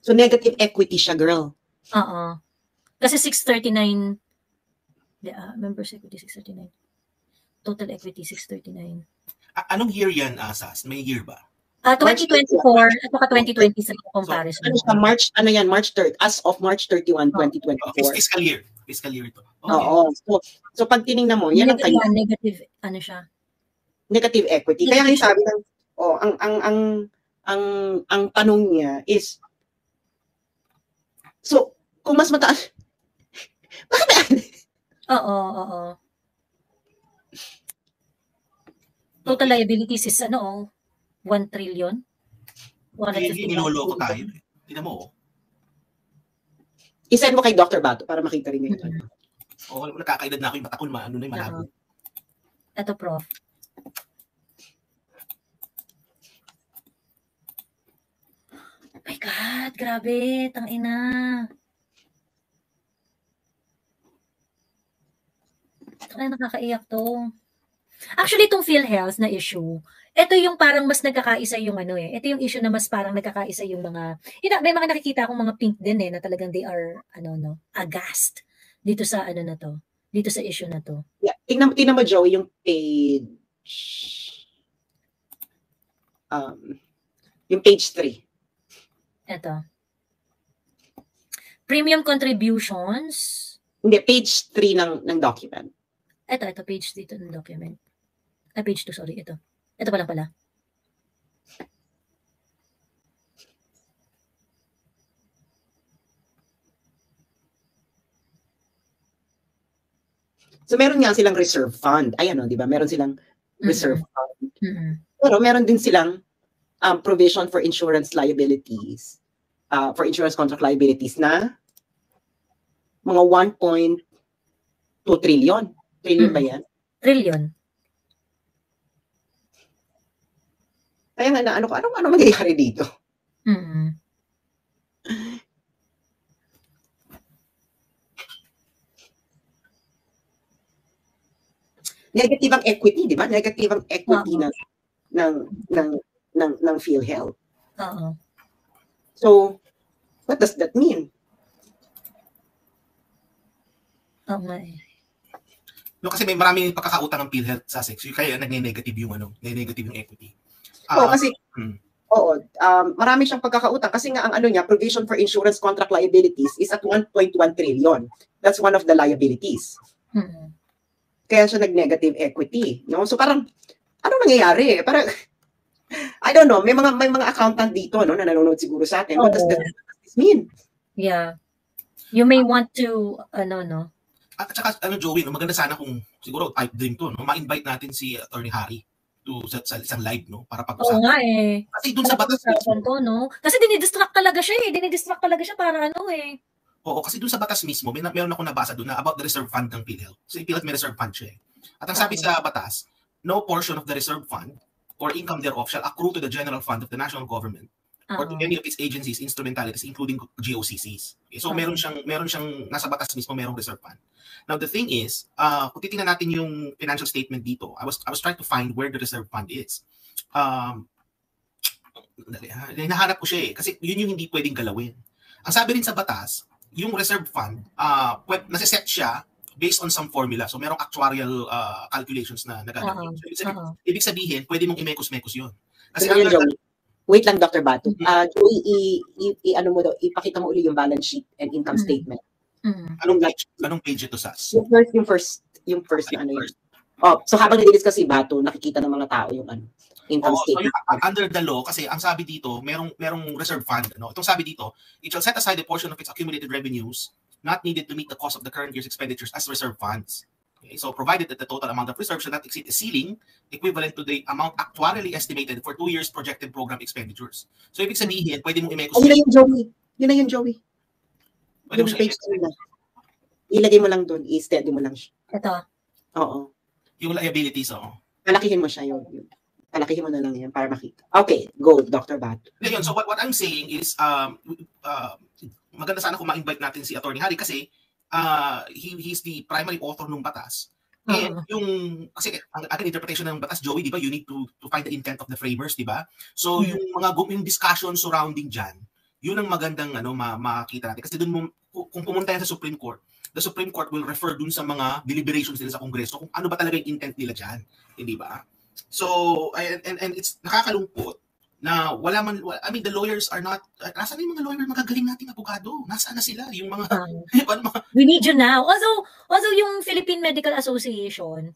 so negative equity siya, girl. Kasi 639, members equity 639. Total equity 639. Anong year yan, Asas? May year ba? 2024 at saka 2023 comparison. So, March 3rd, as of March 31, 2024. Fiscal year ito. Okay. Oo. So pag tiningnan mo, yan ang kanya. Negative, ano siya? Negative equity. Kaya nga sabi ng, ang tanong niya is, so, kung mas mataas, bakit? Oo. Total liabilities is 1 trillion. Niloloko tayo. Tingnan mo. I-send mo kay Dr. Bato para makita rin niyo. Oo, nakakaedad na ako yung mata ko, ano na yung malabo. Ito, Prof. Oh my God, grabe, tangina. Tangina, nakakaiyak to. Actually, itong PhilHealth na issue, ito yung parang mas nagkakaisa yung ano eh. Ito yung issue na mas parang nagkakaisa yung mga, may mga nakikita akong mga pink din eh, na talagang they are, aghast dito sa ano na to. Dito sa issue na to. Yeah, tingnan mo, Joey, yung page, yung page 3. Ito. Premium contributions. Hindi, page 3 ng document. Ito, page dito ng document. Page 2, sorry, ito. Ito pa lang pala. So, meron nga silang reserve fund. Ayan, di ba? Meron silang reserve fund. Pero meron din silang provision for insurance liabilities, for insurance contract liabilities na mga 1.2 trillion. Trillion ba yan? Trillion. Kaya nga ano mangyayari dito? Negative ang equity, di ba? Negative ang equity ng PhilHealth. So, what does that mean? No, kasi may maraming pagkakautang ng PhilHealth sa SEC. So, kaya nagne-negative yung equity. Kasi marami siyang pagkakautang kasi nga ang niya, provision for insurance contract liabilities is at 1.1 trillion. That's one of the liabilities. Kaya siya nag-negative equity, no? So parang ano nangyayari? Parang I don't know, may mga accountant dito, no, na nanonood siguro sa atin. What does this mean? Yeah. You may want to no. At saka Joey, maganda sana kung siguro type dream to, no, ma-invite natin si Attorney Harry to sa isang live, no, para pag-usapan. Oo nga eh. Kasi dun sa batas mismo, no? Kasi dinidistract talaga siya para Oo, kasi dun sa batas mismo, meron ako nabasa dun na about the reserve fund ng PhilHealth. So, PhilHealth may reserve fund siya eh. At ang sabi sa batas, no portion of the reserve fund or income thereof shall accrue to the general fund of the national government or to any of its agencies, instrumentalities, including GOCCs. Okay, so, meron siyang, nasa batas mismo, merong reserve fund. Now, the thing is, kung titingnan natin yung financial statement dito, I was trying to find where the reserve fund is. Hinahanap ko siya eh, kasi yun yung hindi pwedeng galawin. Ang sabi rin sa batas, yung reserve fund, nasa-set siya based on some formula. So, merong actuarial calculations na nagagawin. So, ibig sabihin, pwede mong imekos-mekos yun. Kasi wait lang, Dr. Batu. Joey, ipakita mo uli yung balance sheet and income statement. Anong page ito, Sas? Yung first na ano yun. So habang nag-discuss si Batu, nakikita ng mga tao yung income statement. So under the law, kasi ang sabi dito, merong reserve fund. Itong sabi dito, it shall set aside a portion of its accumulated revenues not needed to meet the cost of the current year's expenditures as reserve funds. Okay, so provided that the total amount of reserve shall not exceed a ceiling equivalent to the amount actuarially estimated for 2 years projected program expenditures. So ibig sabihin, pwede mong imekos. Yun na yung Joey. Pwede mo page na. Ilagay mo lang doon, i-steady mo lang siya. Ito. Oo. Yung liabilities, Palakihin mo siya yun. Palakihin mo na lang yan para makita. Okay, go, Dr. Batu. So what I'm saying is, maganda sana kung ma-invite natin si Attorney Harry kasi he's the primary author ng batas. And kasi ang interpretation ng batas, Joey, di ba, you need to find the intent of the framers, di ba? So yung discussion surrounding dyan, yun ang magandang makita natin. Kasi dun kung pumunta yan sa Supreme Court, the Supreme Court will refer dun sa mga deliberations nila sa Kongreso kung ano ba talaga yung intent nila dyan. Hindi ba? So, and it's nakakalungkot na the lawyers are not, nasaan yung mga lawyer magagaling nating abogado? Nasaan na sila? Yung mga, we need you now. Also yung Philippine Medical Association,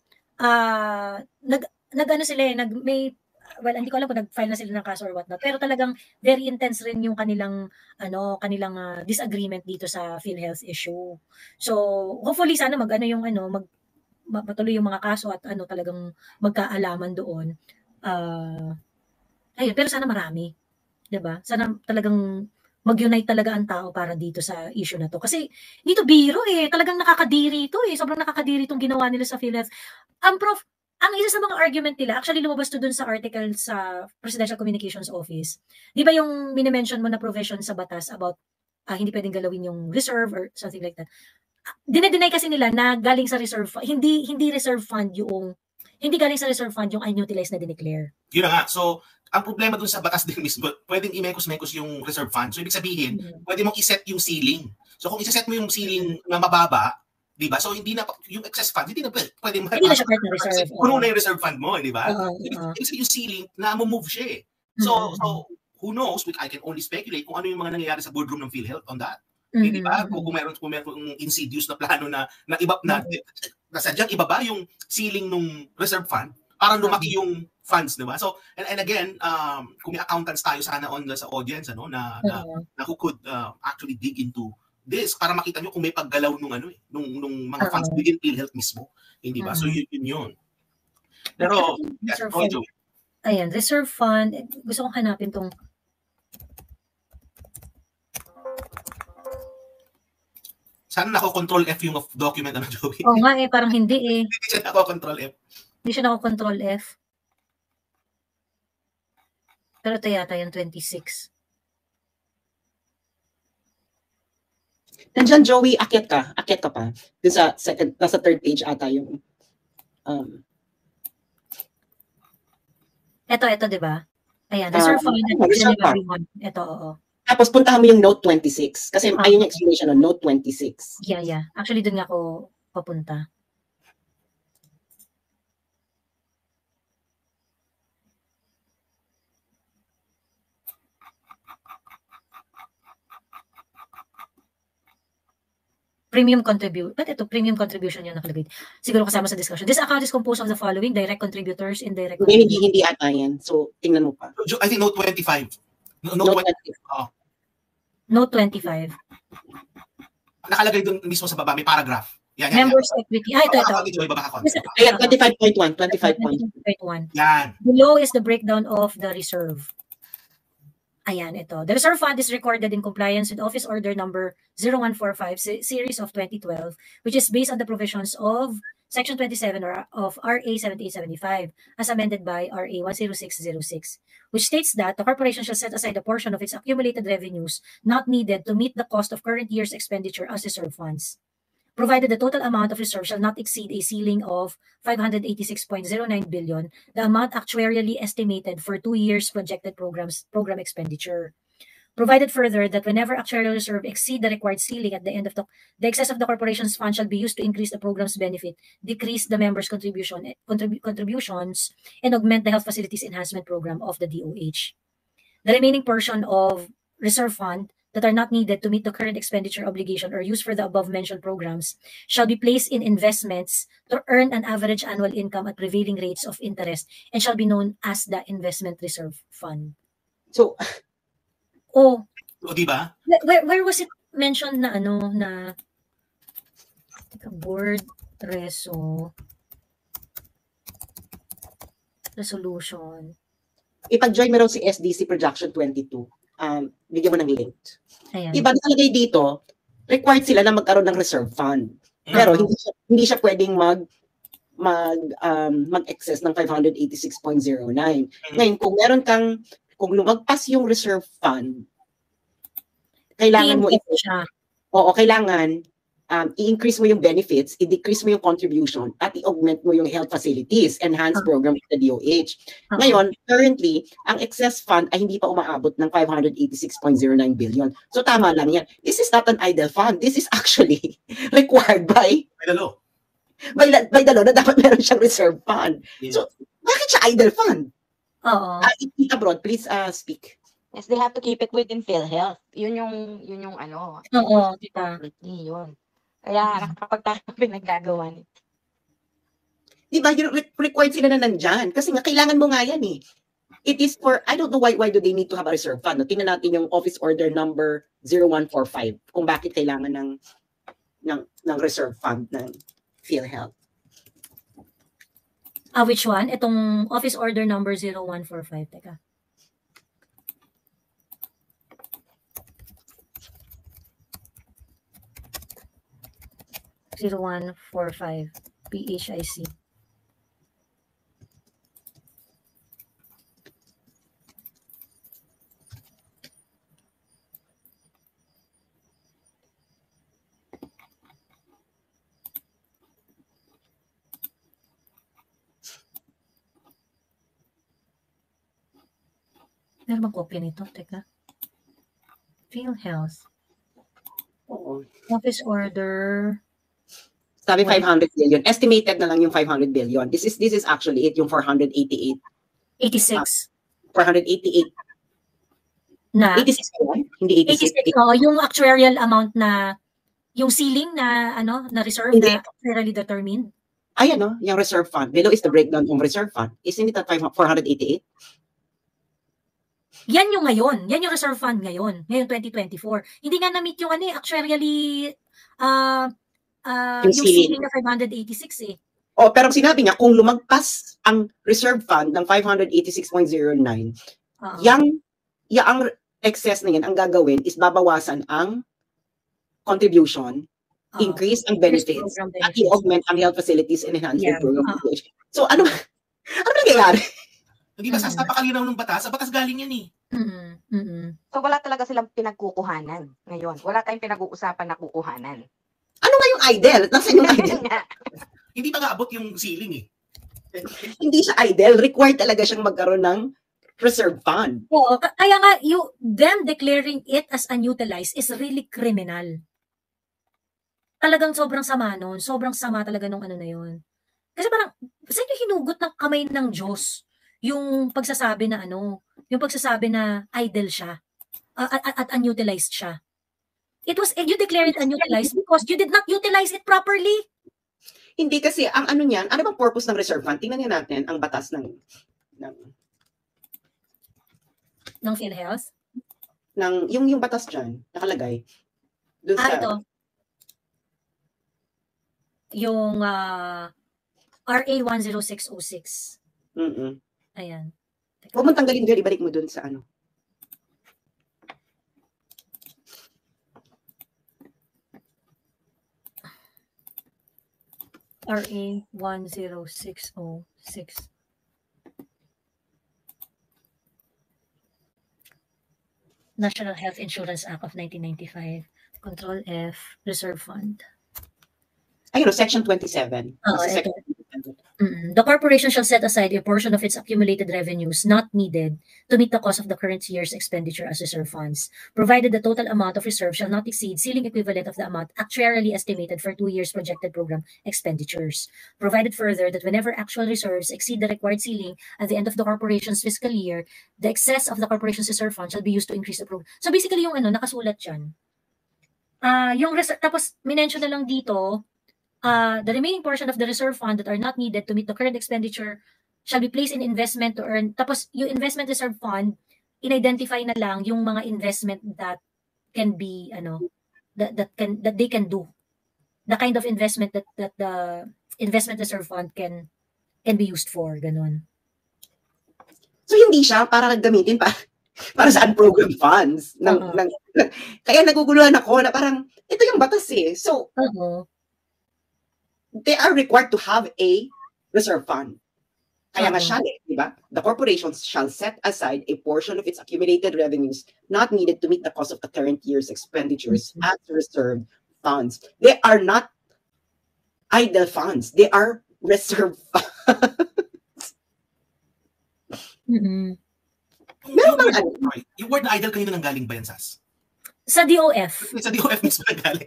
hindi ko alam kung nag-file na sila ng kaso or whatnot, pero talagang very intense rin yung kanilang disagreement dito sa PhilHealth issue. So, hopefully sana matuloy yung mga kaso at talagang magkaalaman doon. Ayun, pero sana marami. 'Di ba? Sana talagang mag-unite talaga ang tao para dito sa issue na to. Kasi dito biro talagang nakakadiri ito sobrang nakakadiri itong ginawa nila sa PhilHealth. Prof, ang isa sa mga argument nila, actually lumabas to dun sa article sa Presidential Communications Office. Di ba yung minimension mo na provision sa batas about hindi pwedeng galawin yung reserve or something like that. Dinedeny kasi nila na galing sa reserve fund, hindi reserve fund hindi galing sa reserve fund yung unutilized na dineclare. Yun na nga. So, ang problema dun sa batas din mismo, pwedeng imekos-mekos yung reserve fund. So, ibig sabihin, pwede mong iset yung ceiling. So, kung iset mo yung ceiling na mababa, di ba? So, hindi na, yung excess fund, hindi na pwede hindi na siya part ng reserve. Puno na yung reserve fund mo, di ba? Ibig sabihin yung ceiling, na-move siya So, who knows, I can only speculate kung ano yung mga nangyayari sa boardroom ng PhilHealth on that. Di ba? Kung meron insidious na plano na iba na sadyang ibaba yung ceiling ng reserve fund, parang lumaki yung funds, di ba? So, and again, kung may accountants tayo sana sa audience, na who could actually dig into this para makita nyo kung may paggalaw nung mga funds within PhilHealth mismo. Hindi ba? So, yun. Pero, ayan, reserve fund, gusto kong hanapin tong sana nako-control F yung document Joey. Oo nga parang hindi Hindi siya nako-control F. Hindi siya nako-control F. Pero ito yata yung 26. Nandiyan, Joey, akyat ka pa. Dun sa nasa third page ata yung Ito, di ba? Ayan, reserve fund. Ito, oo. Tapos puntahan mo yung note 26. Kasi ayun yung explanation ng note 26. Yeah. Actually, dun nga ako papunta. Premium contribution yung nakalagay. Siguro kasama sa discussion. This account is composed of the following: direct contributors, indirect contributors. Hindi ata yan. So, tingnan mo pa. I think note 25. Note 25. Note 25. Nakalagay doon mismo sa baba, may paragraph. Yan. Members equity. Ito. Ayan, 25.1. Yan. Below is the breakdown of the reserve. Ayan, ito. The reserve fund is recorded in compliance with Office Order Number 0145, Series of 2012, which is based on the provisions of Section 27 of RA 7875, as amended by RA 10606, which states that the corporation shall set aside a portion of its accumulated revenues not needed to meet the cost of current year's expenditure as reserve funds, provided the total amount of reserve shall not exceed a ceiling of 586.09 billion, the amount actuarially estimated for 2 years projected program expenditure. Provided further that whenever actuarial reserve exceed the required ceiling at the end of the excess of the corporation's fund shall be used to increase the program's benefit, decrease the members' contributions, and augment the health facilities enhancement program of the DOH. The remaining portion of reserve fund that are not needed to meet the current expenditure obligation or used for the above-mentioned programs shall be placed in investments to earn an average annual income at prevailing rates of interest and shall be known as the investment reserve fund. So, di ba? Where was it mentioned na board resolution? Ipag-join mo raw si SDC Projection 22. Bigyan mo ng link. Ayan. Diba nakalagay dito, required sila na magkaroon ng reserve fund. Pero hindi siya pwedeng mag-excess ng 586.09. Ngayon, kung lumagpas yung reserve fund, kailangan mo kailangan i-increase mo yung benefits, i-decrease mo yung contribution, at i-augment mo yung health facilities, enhanced program of the DOH. Ngayon, currently, ang excess fund ay hindi pa umaabot ng 586.09 billion. So tama lang yan. This is not an idle fund. This is actually required by the law. By the law na dapat meron siyang reserve fund. Yeah. So, bakit siya idle fund? Abroad, please speak. Yes, they have to keep it within PhilHealth. Yun yung diba? Yun. Kaya kapag tayo pinaggagawa nito. Diba, required sila na nandyan. Kasi nga, kailangan mo nga yan eh. It is for, I don't know why do they need to have a reserve fund. No? Tingnan natin yung Office Order Number 0145 kung bakit kailangan ng reserve fund ng PhilHealth. Which one? Itong Office Order Number 0145. Teka. 0145 PHIC. Meron bang kopya nito? Teka. PhilHealth. Oo. Office order. Sabi 500 billion. Estimated na lang yung 500 billion. This is actually it, yung 488. 86. 488. Na? 86 ba? Hindi 86. 86. Yung actuarial amount na, yung ceiling na, na reserve Hindi. na actuarially determined. Ay, yung reserve fund. Below is the breakdown of reserve fund. Isn't it at 488? Yan yung ngayon. Yan yung reserve fund ngayon. Ngayon 2024. Hindi nga na-meet yung actuarially yung ceiling na 586 eh. Oh, pero sinabi niya kung lumagpas ang reserve fund ng 586.09, ang excess na yan, ang gagawin is babawasan ang contribution, increase ang benefits, at i-augment ang health facilities and enhance the program. So ano nangyayari? Hindi ba napakalinaw ng batas? Sa batas galing yan eh. So wala talaga silang pinagkukuhanan ngayon. Wala tayong pinag-uusapan na kukuhanan. Ano nga yung idle? Nasaan yung idle? Hindi pa nga abot yung ceiling eh. Hindi siya idle. Required talaga siyang magkaroon ng reserve fund. Oo. Kaya nga, them declaring it as unutilized is really criminal. Talagang sobrang sama nun. Sobrang sama talaga nung na yun. Kasi parang, saan yung hinugot ng kamay ng Diyos? Yung pagsasabi na yung pagsasabi na idle siya at unutilized siya. You declared it unutilized because you did not utilize it properly. Hindi kasi ang niyan, ano bang purpose ng reserve fund? Tingnan natin ang batas ng PhilHealth? Yung batas diyan nakalagay. Doon sa ito. Yung RA 10606. Ayan. Huwag mong tanggalin dyan, ibalik mo dun sa RA 10606. National Health Insurance Act of 1995. Control F, Reserve Fund. Ayun, Section 27. The corporation shall set aside a portion of its accumulated revenues not needed to meet the cost of the current year's expenditure as reserve funds, provided the total amount of reserve shall not exceed ceiling equivalent of the amount actuarially estimated for 2 years projected program expenditures. Provided further that whenever actual reserves exceed the required ceiling at the end of the corporation's fiscal year, the excess of the corporation's reserve fund shall be used to increase the program. So basically yung nakasulat dyan. Tapos minention na lang dito, the remaining portion of the reserve fund that are not needed to meet the current expenditure shall be placed in investment to earn. Tapos yung investment reserve fund, in-identify na lang yung mga investment that can be that they can do. The kind of investment that the investment reserve fund can be used for, ganun. So hindi siya para gamitin para sa unprogrammed funds. Kaya naguguluhan ako na parang ito yung batas eh. So they are required to have a reserve fund. Kaya nga siya, di ba? The corporations shall set aside a portion of its accumulated revenues not needed to meet the cost of the current year's expenditures as reserve funds. They are not idle funds. They are reserve funds. Yung word na idle kanina nang galing ba yan, Sas? Sa DOF. Sa DOF mismo nagaling.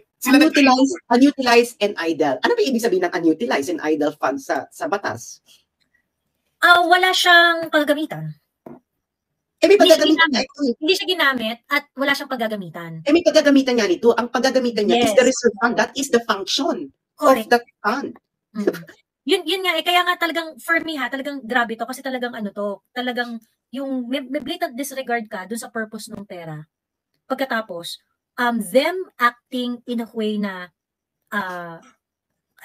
Unutilized and idle. Ano ba ibig sabihin ng unutilized and idle funds sa batas? Wala siyang paggagamitan. May paggagamitan niya ito. Hindi siya ginamit at wala siyang paggagamitan. May paggagamitan niya nito. Ang paggagamitan niya is the reserve fund. That is the function of the fund. Yun nga kaya nga talagang for me talagang grabe to kasi talagang talagang yung may blatant disregard ka dun sa purpose ng pera. Pagkatapos, them acting in a way na,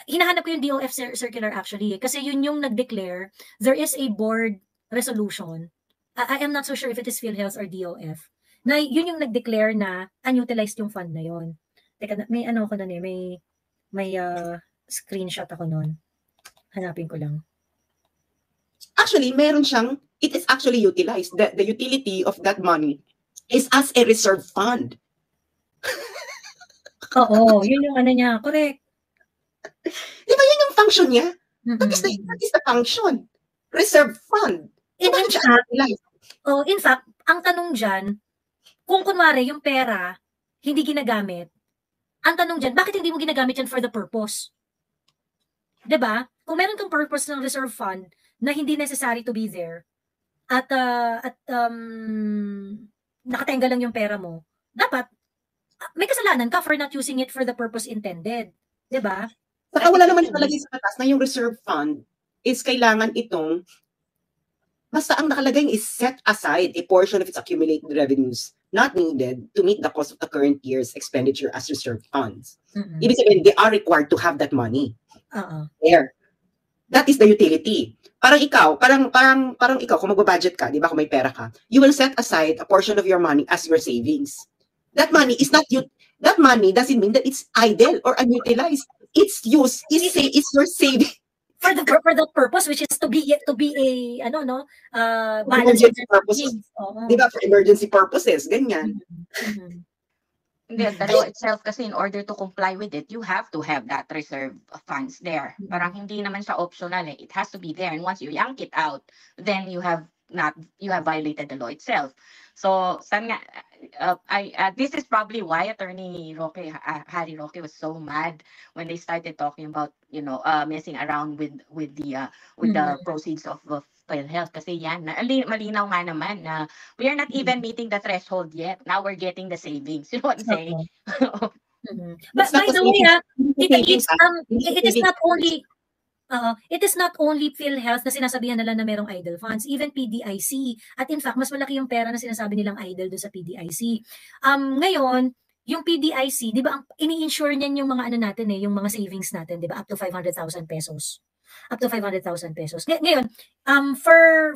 hinahanap ko yung DOF circular actually, kasi yun yung nag-declare, there is a board resolution, I am not so sure if it is PhilHealth or DOF, na yun yung nag-declare na unutilized yung fund na yun. Teka, may ko na may May screenshot ako nun. Hanapin ko lang. Actually, meron siyang, it is actually utilized. The utility of that money is as a reserve fund. Oo, yun yung ano niya. Correct. Di ba yun yung function niya? That is the function. Reserve fund. In fact, ang tanong dyan, kung kunwari yung pera, hindi ginagamit, ang tanong dyan, bakit hindi mo ginagamit yan for the purpose? Diba? Kung meron kang purpose ng reserve fund na hindi necessary to be there, at nakatenga lang yung pera mo, dapat, may kasalanan ka for not using it for the purpose intended. Diba? Saka wala naman nakalagay sa batas na yung reserve fund is kailangan itong, basta ang nakalagay is set aside a portion of its accumulated revenues not needed to meet the cost of the current year's expenditure as reserve funds. Ibig sabihin, they are required to have that money. There. That is the utility. Parang ikaw, kung magbabudget ka, di ba, kung may pera ka, you will set aside a portion of your money as your savings. That money is not that money doesn't mean that it's idle or unutilized. Its use is your saving. For the purpose, which is to be a emergency purposes. Di ba, for emergency purposes, ganyan. The law itself kasi, in order to comply with it, you have to have that reserve funds there. Parang hindi naman siya optional eh. It has to be there. And once you yank it out, then you have violated the law itself. So, this is probably why Attorney Harry Roque was so mad when they started talking about, messing around with the proceeds of PhilHealth. Kasi yan, malinaw nga naman na we are not even meeting the threshold yet. Now we're getting the savings. You know what I'm saying? But by the way, it is not only PhilHealth na sinasabihan nila na merong idle funds, even PDIC. At in fact, mas malaki yung pera na sinasabi nilang idle doon sa PDIC. Ngayon, yung PDIC, di ba, ini-insure niyan yung mga natin yung mga savings natin, di ba, up to 500,000 pesos. Up to 500,000 pesos. Ngayon, for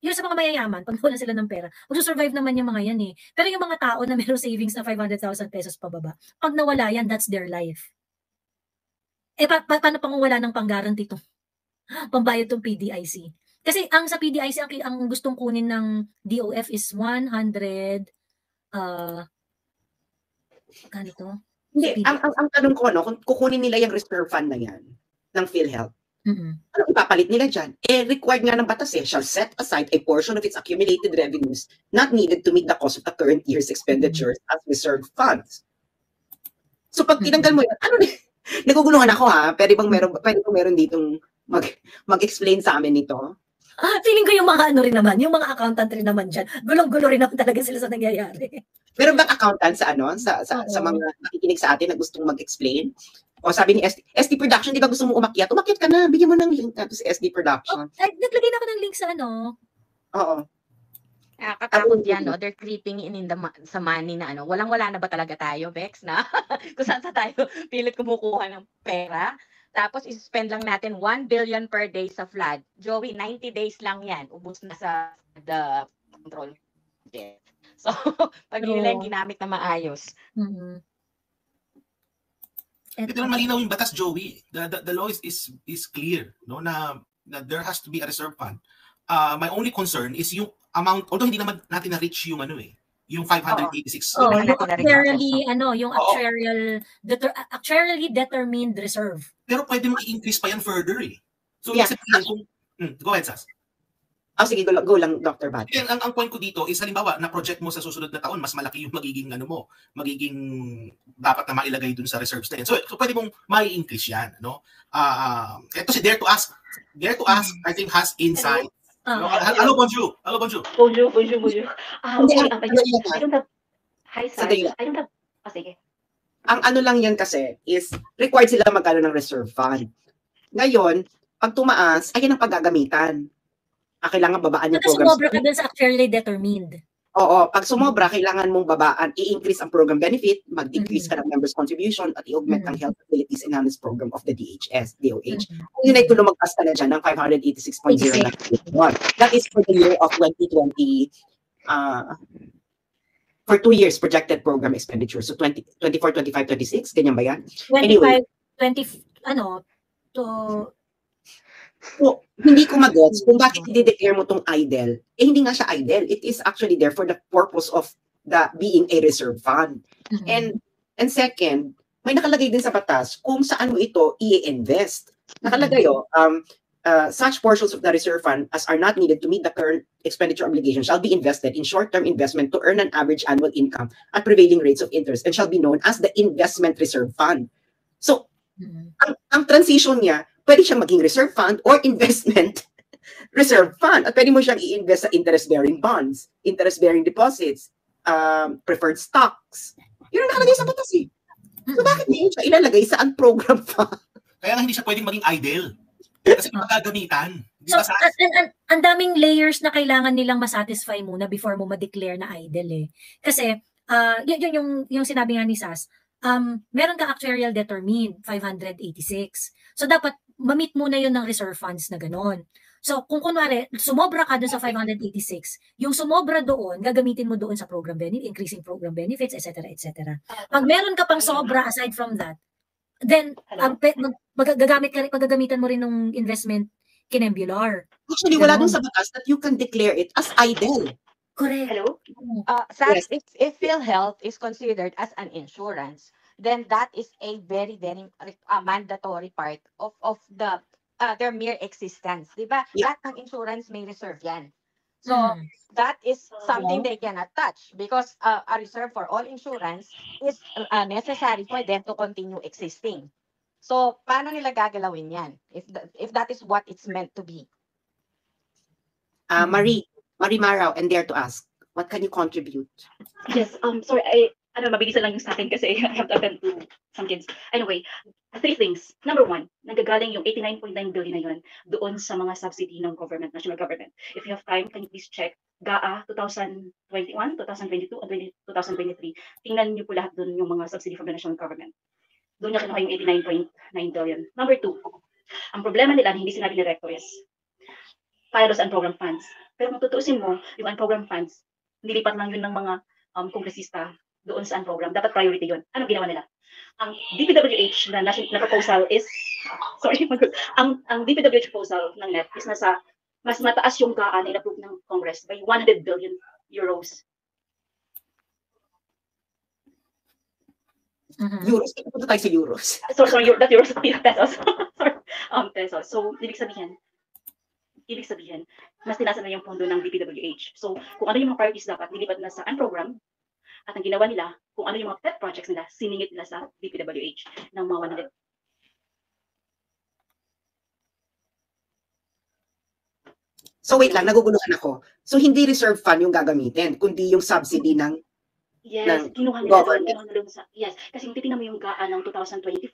yung sa mga mayayaman, pag wala sila ng pera, magsusurvive naman yung mga yan eh. Pero yung mga tao na merong savings na 500,000 pesos pababa, pag nawala yan, that's their life. Paano pang wala ng pang-guarantee itong pambayad itong PDIC? Kasi sa PDIC, ang gustong kunin ng DOF is 100, ganito? Hindi, ang tanong ko, kung kukunin nila yung reserve fund na yan, ng PhilHealth, ano ipapalit nila dyan? Required nga ng batas shall set aside a portion of its accumulated revenues not needed to meet the cost of the current year's expenditures as reserve funds. So pag tinanggal mo yan, nagugulungan ako pwede bang meron ditong mag-explain sa amin nito? Feeling ko yung mga rin naman, yung mga accountant rin naman dyan. Gulong-gulo rin naman talaga sila sa nangyayari. Meron bang accountant sa sa mga nakikinig sa atin na gustong mag-explain? O sabi ni SD Production, di ba gusto mo umakyat? Umakyat ka na, bigyan mo ng link nato sa SD Production. Naglagay na ako ng link sa Oo. Katakot yan, they're creeping in sa money na walang-wala na ba talaga tayo, Bex, na? Kung saan tayo pilit kumukuha ng pera. Tapos, isuspend lang natin 1 billion per day sa flood. Joey, 90 days lang yan. Ubus na sa the control. So, pag nila yung ginamit na maayos. Ito lang malinaw yung batas, Joey. The law is clear, no, na there has to be a reserve fund. My only concern is yung amount, although hindi naman natin na-reach yung yung 586. Yung actuarially determined reserve. Pero pwede mo i-increase pa yan further eh. So, go ahead, Sas. Sige, go lang, Dr. Bat. Ang point ko dito is, halimbawa, na-project mo sa susunod na taon, mas malaki yung magiging dapat na mailagay dun sa reserves na yan. So pwede mong mai-increase yan. Ito si Dare to Ask, I think, has insight. Hello, bonjour. Bonjour. Hi, sir. I don't have... sige. Ang lang yan kasi is required sila magkano ng reserve fund. Ngayon, pag tumaas, ayan ang paggagamitan. Kailangan babaan yung program. Sumobra ka dun sa actually determined. Oo, pag sumobra, kailangan mong babaan, i-increase ang program benefit, mag-decrease ka ng members' contribution, at i-augment ang Health Facilities Enhancement Program of the DOH. Kung yun ay lumagpas ka na dyan ng 586.0. That is for the year of 2020. for 2 years projected program expenditure. So 24, 25, 26, ganyan ba yan? 25, Anyway. 20, to... So, hindi ko mag-gets kung bakit i-declare mo tong idle. Hindi nga siya idle. It is actually there for the purpose of the being a reserve fund. And second, may nakalagay din sa batas kung saan mo ito i-invest. Nakalagay such portions of the reserve fund as are not needed to meet the current expenditure obligation shall be invested in short-term investment to earn an average annual income at prevailing rates of interest and shall be known as the investment reserve fund. So, ang transition niya, pwede siyang maging reserve fund or investment reserve fund. At pwede mo siyang i-invest sa interest-bearing bonds, interest-bearing deposits, preferred stocks. Yun ang nakalagay sa batas eh. So, bakit hindi siya ilalagay sa unprogrammed fund? Kaya nga hindi siya pwedeng maging idle. Kasi magagamitan. So, ang daming layers na kailangan nilang masatisfy muna before mo ma-declare na idle eh. Kasi, yun yung sinabi nga ni Sas, meron ka actuarial determined, 586. So, dapat ma-meet muna yun ng reserve funds na ganon. So, kung kunwari, sumobra ka dun sa 586, yung sumobra doon, gagamitin mo doon sa program benefit, increasing program benefits, etc. etc. Pag meron ka pang sobra aside from that, then, magagamitan mo rin ng investment kinembular. Actually, wala dun sa batas that you can declare it as idle. Correct. Hello? Yes. If PhilHealth is considered as an insurance, then that is a very, very mandatory part of the their mere existence. Diba? Yeah. Lahat ng insurance may reserve yan. So, that is something they cannot touch because a reserve for all insurance is necessary for them to continue existing. So, paano nila gagalawin yan if that is what it's meant to be? Marie Marao, and dare to ask, what can you contribute? Yes, sorry, mabilisan lang yung sa akin kasi I have to attend to some kids. Anyway, 3 things. Number 1, nanggagaling yung 89.9 billion na yun doon sa mga subsidy ng government, national government. If you have time, can you please check GAA 2021, 2022, and 2023. Tingnan niyo po lahat doon yung mga subsidy from the national government. Doon niya kinuha yung 89.9 billion. Number 2, ang problema nila, hindi sinabi ni Rector is PILOS and program funds. Pero kung tutuusin mo, yung unprogrammed funds, nilipat lang yun ng mga kongresista doon sa unprogram. Dapat priority yun. Anong ginawa nila? Ang DPWH na proposal is, ang DPWH proposal ng NEP is nasa, mas mataas yung GAA na in-approve ng Congress by 100 billion euros. Euros. Punta tayo sa euros. Sorry, not euros, pesos. Sorry, pesos. So, ibig sabihin, mas tinasa na yung pondo ng DPWH. So, kung ano yung mga priorities dapat, nilipat na sa unprogram, at ang ginawa nila, kung ano yung mga pet projects nila, siningit nila sa DPWH ng mga 100. So, wait lang, naguguluhan ako. So, hindi reserve fund yung gagamitin, kundi yung subsidy ng Yes, kinuha nila doon sa, yes, kasi kung titingnan mo yung GAA ng 2024,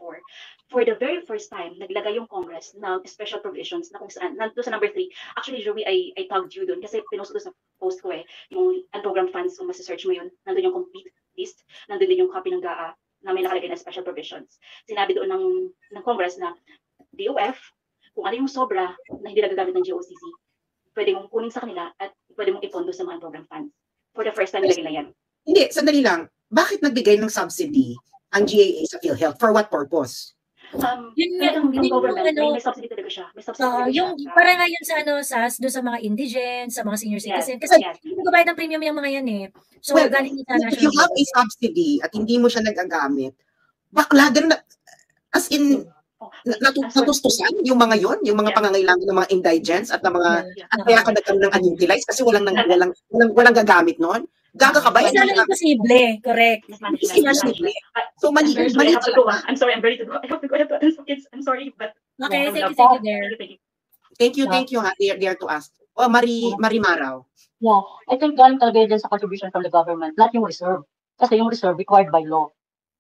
for the very first time, naglagay yung Congress ng special provisions na kung saan, nandito sa number 3, actually, Joey, I tagged you doon kasi pinost ko sa post ko yung unprogrammed funds, kung masisearch mo yun, nandun yung complete list, nandun din yung copy ng GAA na may nakalagay na special provisions. Sinabi doon ng Congress na DOF, kung ano yung sobra na hindi nagagamit ng GOCC, pwede mong kunin sa kanila at pwede mong ipondo sa mga unprogrammed funds. For the first time, nilagay na yan. Hindi, sandali lang. Bakit nagbigay ng subsidy ang GAA sa PhilHealth? For what purpose? Yung government, may subsidy talaga siya. May subsidy talaga yung siya. para ngayon sa doon sa mga indigent, sa mga senior citizen. Kasi nagbabayad ng premium yung mga yan eh. So, well, galing sa if you have a subsidy at hindi mo siya nagagamit, bakla din na, as in, natustusan yung mga yon, yung mga pangangailangan ng mga indigents at ng mga at kaya ka nagkaroon ng unutilized kasi walang gagamit noon. Gaga ka ba? Isa lang imposible, correct. So, mali talaga. I'm sorry, I'm ready to go. I have to go. I'm sorry, but... Okay, thank you there. Thank you, dare to ask. Marie Marao. Yeah, I think galing talaga dyan sa contribution from the government, not yung reserve. Kasi yung reserve required by law.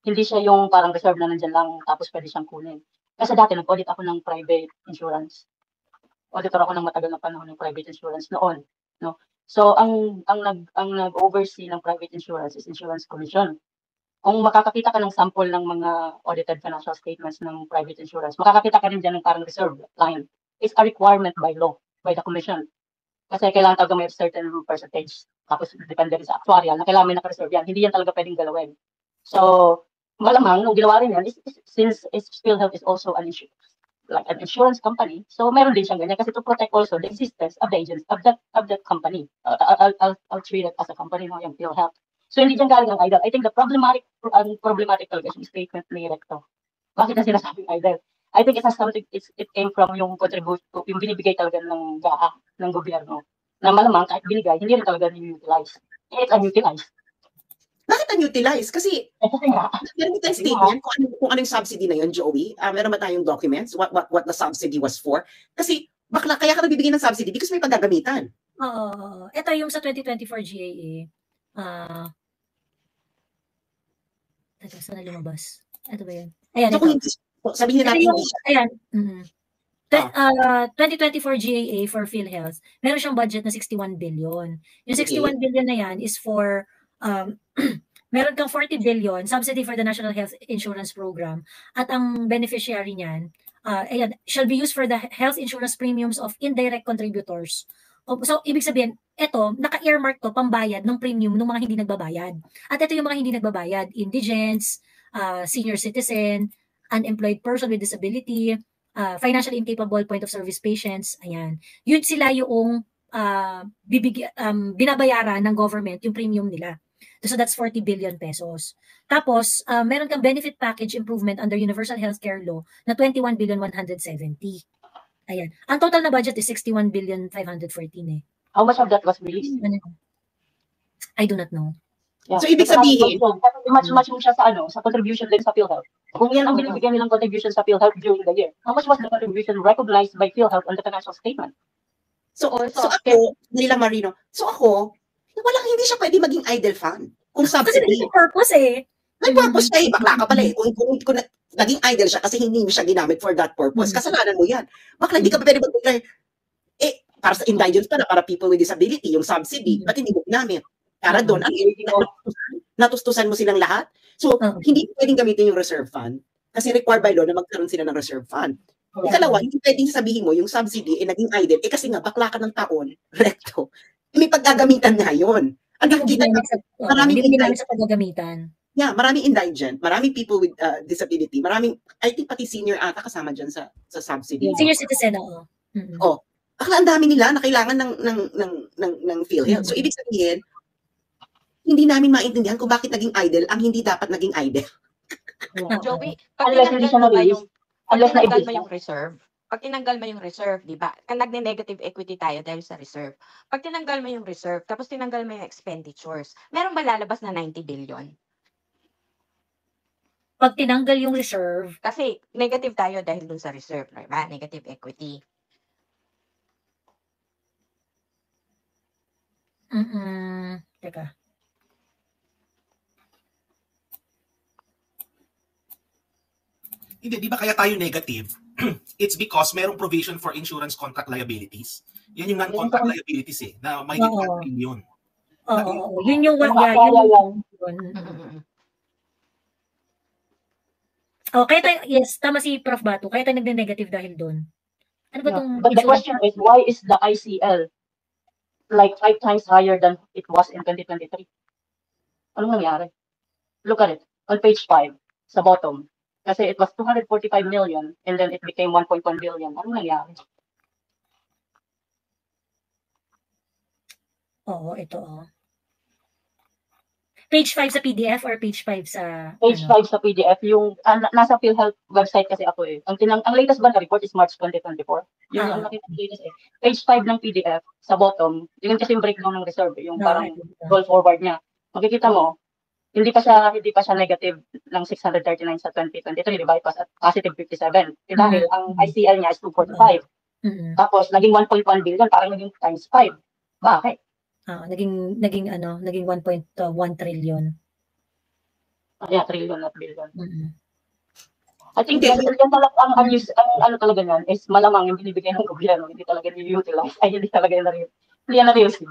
Hindi siya yung parang reserve na nandyan lang tapos pwede siyang kunin. Kasi dati nag-audit ako ng private insurance. Auditor ako ng matagal na panahon ng private insurance noon, no? So ang nag-oversee ng private insurance is Insurance Commission. Kung makakakita ka ng sample ng mga audited financial statements ng private insurance, makakakita ka rin dyan ng parang reserve line. It's a requirement by law, by the commission. Kasi kailangan talaga may certain percentage. Tapos depende rin sa actuarial na kailangan may naka-reserve yan. Hindi yan talaga pwedeng galawin. So, malamang, nung ginawa rin yan, since PhilHealth is also an insurance company, so meron din siyang ganyan kasi to protect also the existence of the agents of that company. I'll treat it as a company, no, yung PhilHealth. So, hindi dyan galing ang idol. I think the problematic talaga yung statement ni Recto. Bakit na sinasabing idol? I think it has something, it came from yung contribution, yung binibigay talaga ng GAA, ng gobyerno, na malamang kahit binigay, hindi rin talaga ni-utilize. It's unutilized. Bakit unutilized? Kasi, meron tayong statement kung anong subsidy na yun, Joey. Meron ba tayong documents, what the subsidy was for? Kasi, bakla, kaya ka nagbibigay ng subsidy because may paggagamitan. Oo. Ito yung sa 2024 GAA. Saan na lumabas? Ito ba yun? Ayan, so, kung sabihin natin hindi siya. Ayan. 2024 GAA for PhilHealth, meron siyang budget na 61 billion. Yung 61 billion na yan is for, meron kang 40 billion subsidy for the National Health Insurance Program at ang beneficiary niyan, ayan, shall be used for the health insurance premiums of indirect contributors. So, ibig sabihin, ito, naka-earmark to pambayad ng premium ng mga hindi nagbabayad. At ito yung mga hindi nagbabayad, indigents, senior citizen, unemployed person with disability, financially incapable point of service patients, ayan. Yun sila yung binabayaran ng government yung premium nila. So that's 40 billion pesos. Tapos, meron kang benefit package improvement under Universal Healthcare Law na 21 billion 170. Ayan. Ang total na budget is 61 billion 514 eh. How much of that was released? I do not know. Yeah. So, ibig sabihin, match mo siya sa contribution din sa PhilHealth. Kung yan ang binibigyan nilang contribution sa PhilHealth during the year, how much was the contribution recognized by PhilHealth on the financial statement? So ako, nila Marino, hindi siya pwede maging idle fund. Kung subsidy. Kasi may purpose eh. May purpose siya eh. Bakla ka pala eh. Kung naging idle siya kasi hindi mo siya ginamit for that purpose, kasalanan mo yan. Bakla hindi ka pa pwede mag-declare, para sa indigents para people with disability, yung subsidy, ba't hindi mo ginamit? Para doon, natustusan mo silang lahat. So, hindi pwedeng gamitin yung reserve fund kasi required by law na magkaroon sila ng reserve fund. Ikalawa, hindi pwedeng sabihin mo yung subsidy naging idle. Kasi nga, bakla ka ng taon, Recto. May paggagamitan nga yun. Maraming ginamit sa paggagamitan. Yeah, maraming indigent, maraming people with disability, I think pati senior ata kasama dyan sa subsidy. Senior citizen, oo. Akala ang dami nila na kailangan ng PhilHealth. So, ibig sabihin, hindi namin maintindihan kung bakit naging idle ang hindi dapat naging idle. Joey, pag tinanggal mo yung reserve, di ba? Nagne-negative equity tayo dahil sa reserve. Pag tinanggal mo yung reserve, tapos tinanggal mo yung expenditures, meron ba lalabas na 90 billion? Pag tinanggal yung reserve, kasi negative tayo dahil dun sa reserve, diba? Negative equity. Teka. Hindi, di ba kaya tayo negative? It's because merong provision for insurance contract liabilities. Yan yung non-contract liabilities na may 1 billion. Oo. Yun yung kaya tayo, yes, tama si Prof. Bato. Kaya tayo nagne-negative dahil doon. Ano ba itong... But the question is, why is the ICL like 5 times higher than it was in 2023? Anong nangyari? Look at it. On page 5, sa bottom. Kasi it was 245 million and then it became 1.1 billion. Anong nangyari? Oo, ito Page 5 sa PDF or page 5 sa... Page 5 sa PDF. Yung nasa PhilHealth website kasi ako eh. Ang latest ba na report is March 2024. Yun ang nakita ko latest eh. Page 5 ng PDF sa bottom, yun kasi yung breakdown ng reserve, yung parang roll forward niya. Makikita mo, hindi pa siya negative ng 639 sa 2023, di ba? It was at positive 57. Dahil ang ICL niya is 245. Tapos naging 1.1 billion, parang naging times 5. Bakit? Naging 1.1 trillion. Yeah, trillion not billion. I think yan talaga ang ano talaga yan is malamang yung binibigay ng gobyerno, hindi talaga ni-utilize. Hindi talaga na-reuse.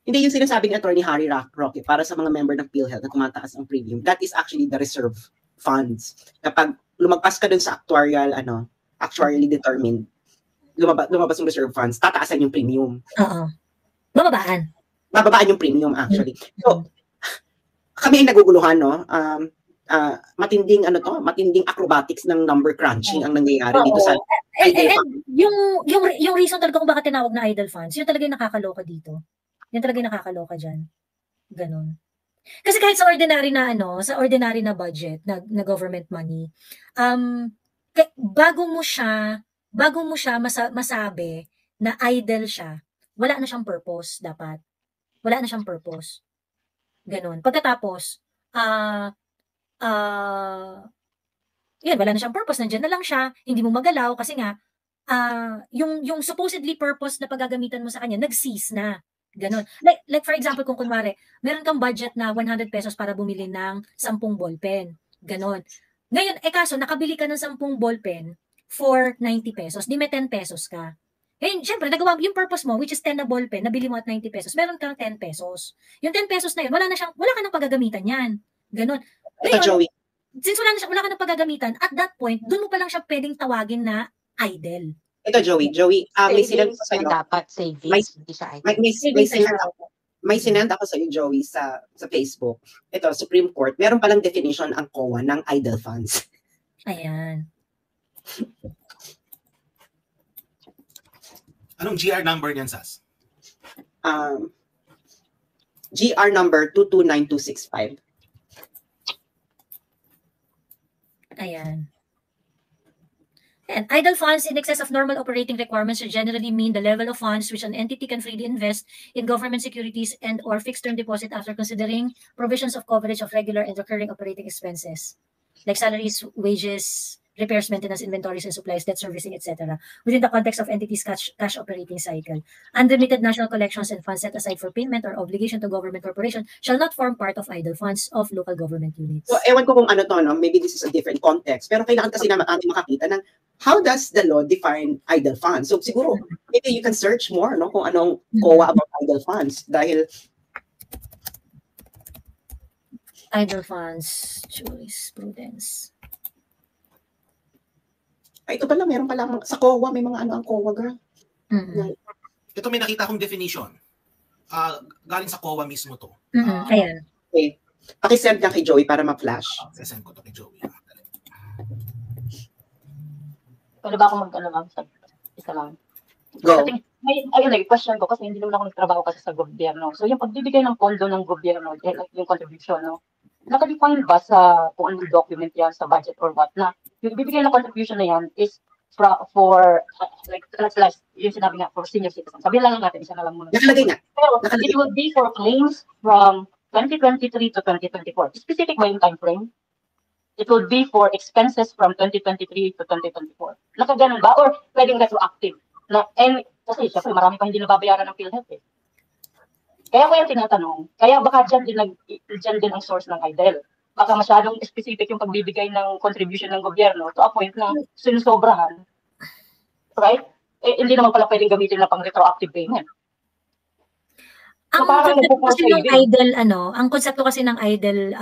Hindi yung sinasabing Attorney Harry Roque para sa mga member ng PhilHealth na tumataas ang premium. That is actually the reserve funds. Kapag lumagpas ka dun sa actuarially determined, lumabas yung reserve funds, tataasan yung premium. Bababaan yung premium actually. So, kami ay naguguluhan, no? Matinding acrobatics ng number crunching ang nangyayari dito sa idle funds. Yung reason talaga kung bakit tinawag na idle funds, yun talaga yung nakakaloka dito. Yun talaga yung nakakaloka dyan. Ganon. Kasi kahit sa ordinary na budget na government money, bago mo siya masabi na idle siya, wala na siyang purpose dapat. Wala na siyang purpose. Ganon. Pagkatapos, wala na siyang purpose, nandiyan na lang siya, hindi mo magalaw kasi nga, yung supposedly purpose na paggagamitan mo sa kanya, nag-cease na. Ganon. Like for example, kung kunwari, meron kang budget na 100 pesos para bumili ng 10 ballpen. Ganon. Ngayon, kaso, nakabili ka ng 10 ballpen for 90 pesos, di may 10 pesos ka. Ngayon, syempre, nagawa yung purpose mo, which is 10 na ballpen, nabili mo at 90 pesos, meron kang 10 pesos. Yung 10 pesos na yun, wala ka nang paggagamitan yan. Ganon. Ngayon, Joey. Since wala ka nang paggagamitan, at that point, doon mo pa lang siya pwedeng tawagin na idle. Ito, Joey, may sinend ko sa'yo. Dapat savings, hindi siya idle. May sinend ako sa'yo, Joey, sa Facebook. Ito, Supreme Court, meron palang definition ang COA ng idle funds. Ayan. Anong GR number niyan, Sas? GR number 229265. Ayan. And idle funds in excess of normal operating requirements should generally mean the level of funds which an entity can freely invest in government securities and or fixed-term deposit after considering provisions of coverage of regular and recurring operating expenses, like salaries, wages, repairs, maintenance, inventories and supplies, debt servicing, etc., within the context of entities' cash operating cycle. Unlimited national collections and funds set aside for payment or obligation to government corporation shall not form part of idle funds of local government units. So, ewan ko kung ano to, no? Maybe this is a different context, pero kailangan kasi naman ating makakita ng how does the law define idle funds? So, siguro, maybe you can search more, no? Kung anong COA about idle funds. Dahil idle funds, jurisprudence. Ito pala, meron pala sa COA, may mga ang COA, girl. Ito may nakita akong definition. Galing sa COA mismo to. Ayan. Okay. Pakisend na kay Joey para ma-flash. Send ko to kay Joey. Pwede ba ako mag-ano isa lang? Go. May question ko kasi hindi naman ako nagtrabaho kasi sa gobyerno. So yung pagbibigay ng pondo ng gobyerno, yung contribution, no? Nakadefine ba sa kung anong document yan sa budget or what na yung bibigay ng contribution na yan is for like yung sinabi nga for senior citizens. Sabihin lang natin, isa na lang muna. Nakalagay nga. Pero it will be for claims from 2023 to 2024. Specific ba yung time frame? It will be for expenses from 2023 to 2024. Nakaganon ba? Or pwedeng retroactive? Kasi syempre marami pa hindi nababayaran ng PhilHealth eh. Kaya ko yung tinatanong, kaya baka dyan din ang source ng idle. Baka masyadong specific yung pagbibigay ng contribution ng gobyerno to a point na sinusobrahan. Right? Hindi naman pala pwedeng gamitin na pang retroactive payment. So, ang konsepto kasi ng idle,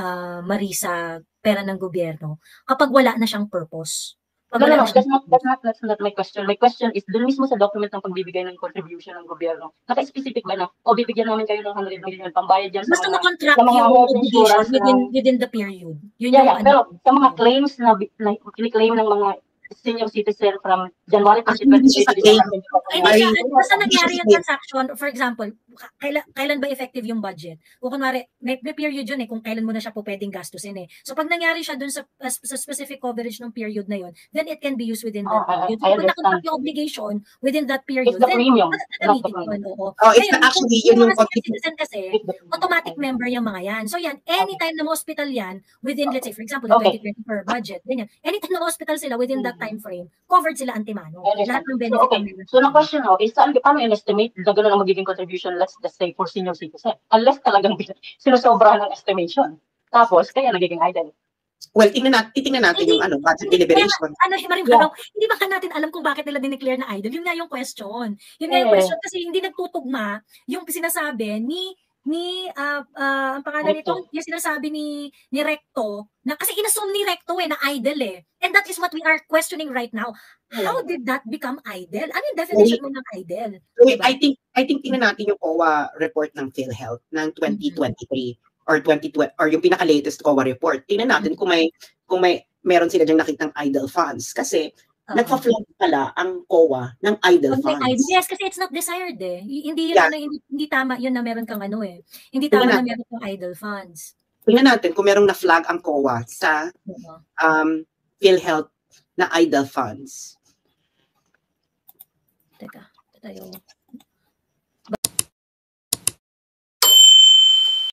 Marisa, pera ng gobyerno, kapag wala na siyang purpose. No, that's not my question. My question is, dun mismo sa document ng pagbibigay ng contribution ng gobyerno, naka-specific ba na, bibigyan namin kayo ng 100 million pambayad dyan sa mga obligation within the period. Pero sa mga claims na kiniklaim ng mga senior citizen from January 2023 to December 2023. Basta nangyari yung transaction, for example, kailan ba effective yung budget? Kung kunwari, may period yun kung kailan mo na siya po pwedeng gastusin So pag nangyari siya dun sa specific coverage ng period na yun, then it can be used within that period. Kung nakontract yung obligation within that period, it's the premium. It's actually yun yung citizen kasi, automatic member yung mga yan. So yan, anytime na hospital yan, within, let's say, for example, the 2024 budget, ganyan, anytime na hospital sila within that time frame, covered sila antimano. Lahat ng benefit. So the question now is, paano in-estimate na gano'n ang magiging contribution, let's just say, for senior citizen? Unless talagang sinusobrahan ng estimation. Tapos, kaya nagiging idle. Well, titingnan natin yung budget deliberation. Hindi ba natin alam kung bakit nila dineclare na idle? Yun nga yung question. Yun nga yung question kasi hindi nagtutugma yung sinasabi ni ang pangalan nito, yung sinasabi ni Recto, na kasi inassume ni Recto na idle And that is what we are questioning right now. How did that become idle? Ano yung definition mo ng idle? Diba? I think tingnan natin yung COA report ng PhilHealth ng 2023 or 2020 or yung pinaka-latest COA report. Tingnan natin kung meron sila diyang nakitang idle funds kasi nagpa-flag pala ang COA ng idle funds. Yes, kasi it's not desired Hindi yun hindi tama yun na meron kang Hindi tama na meron kang idle funds. Tingnan natin kung merong na-flag ang COA sa PhilHealth na idle funds. Teka, tayo.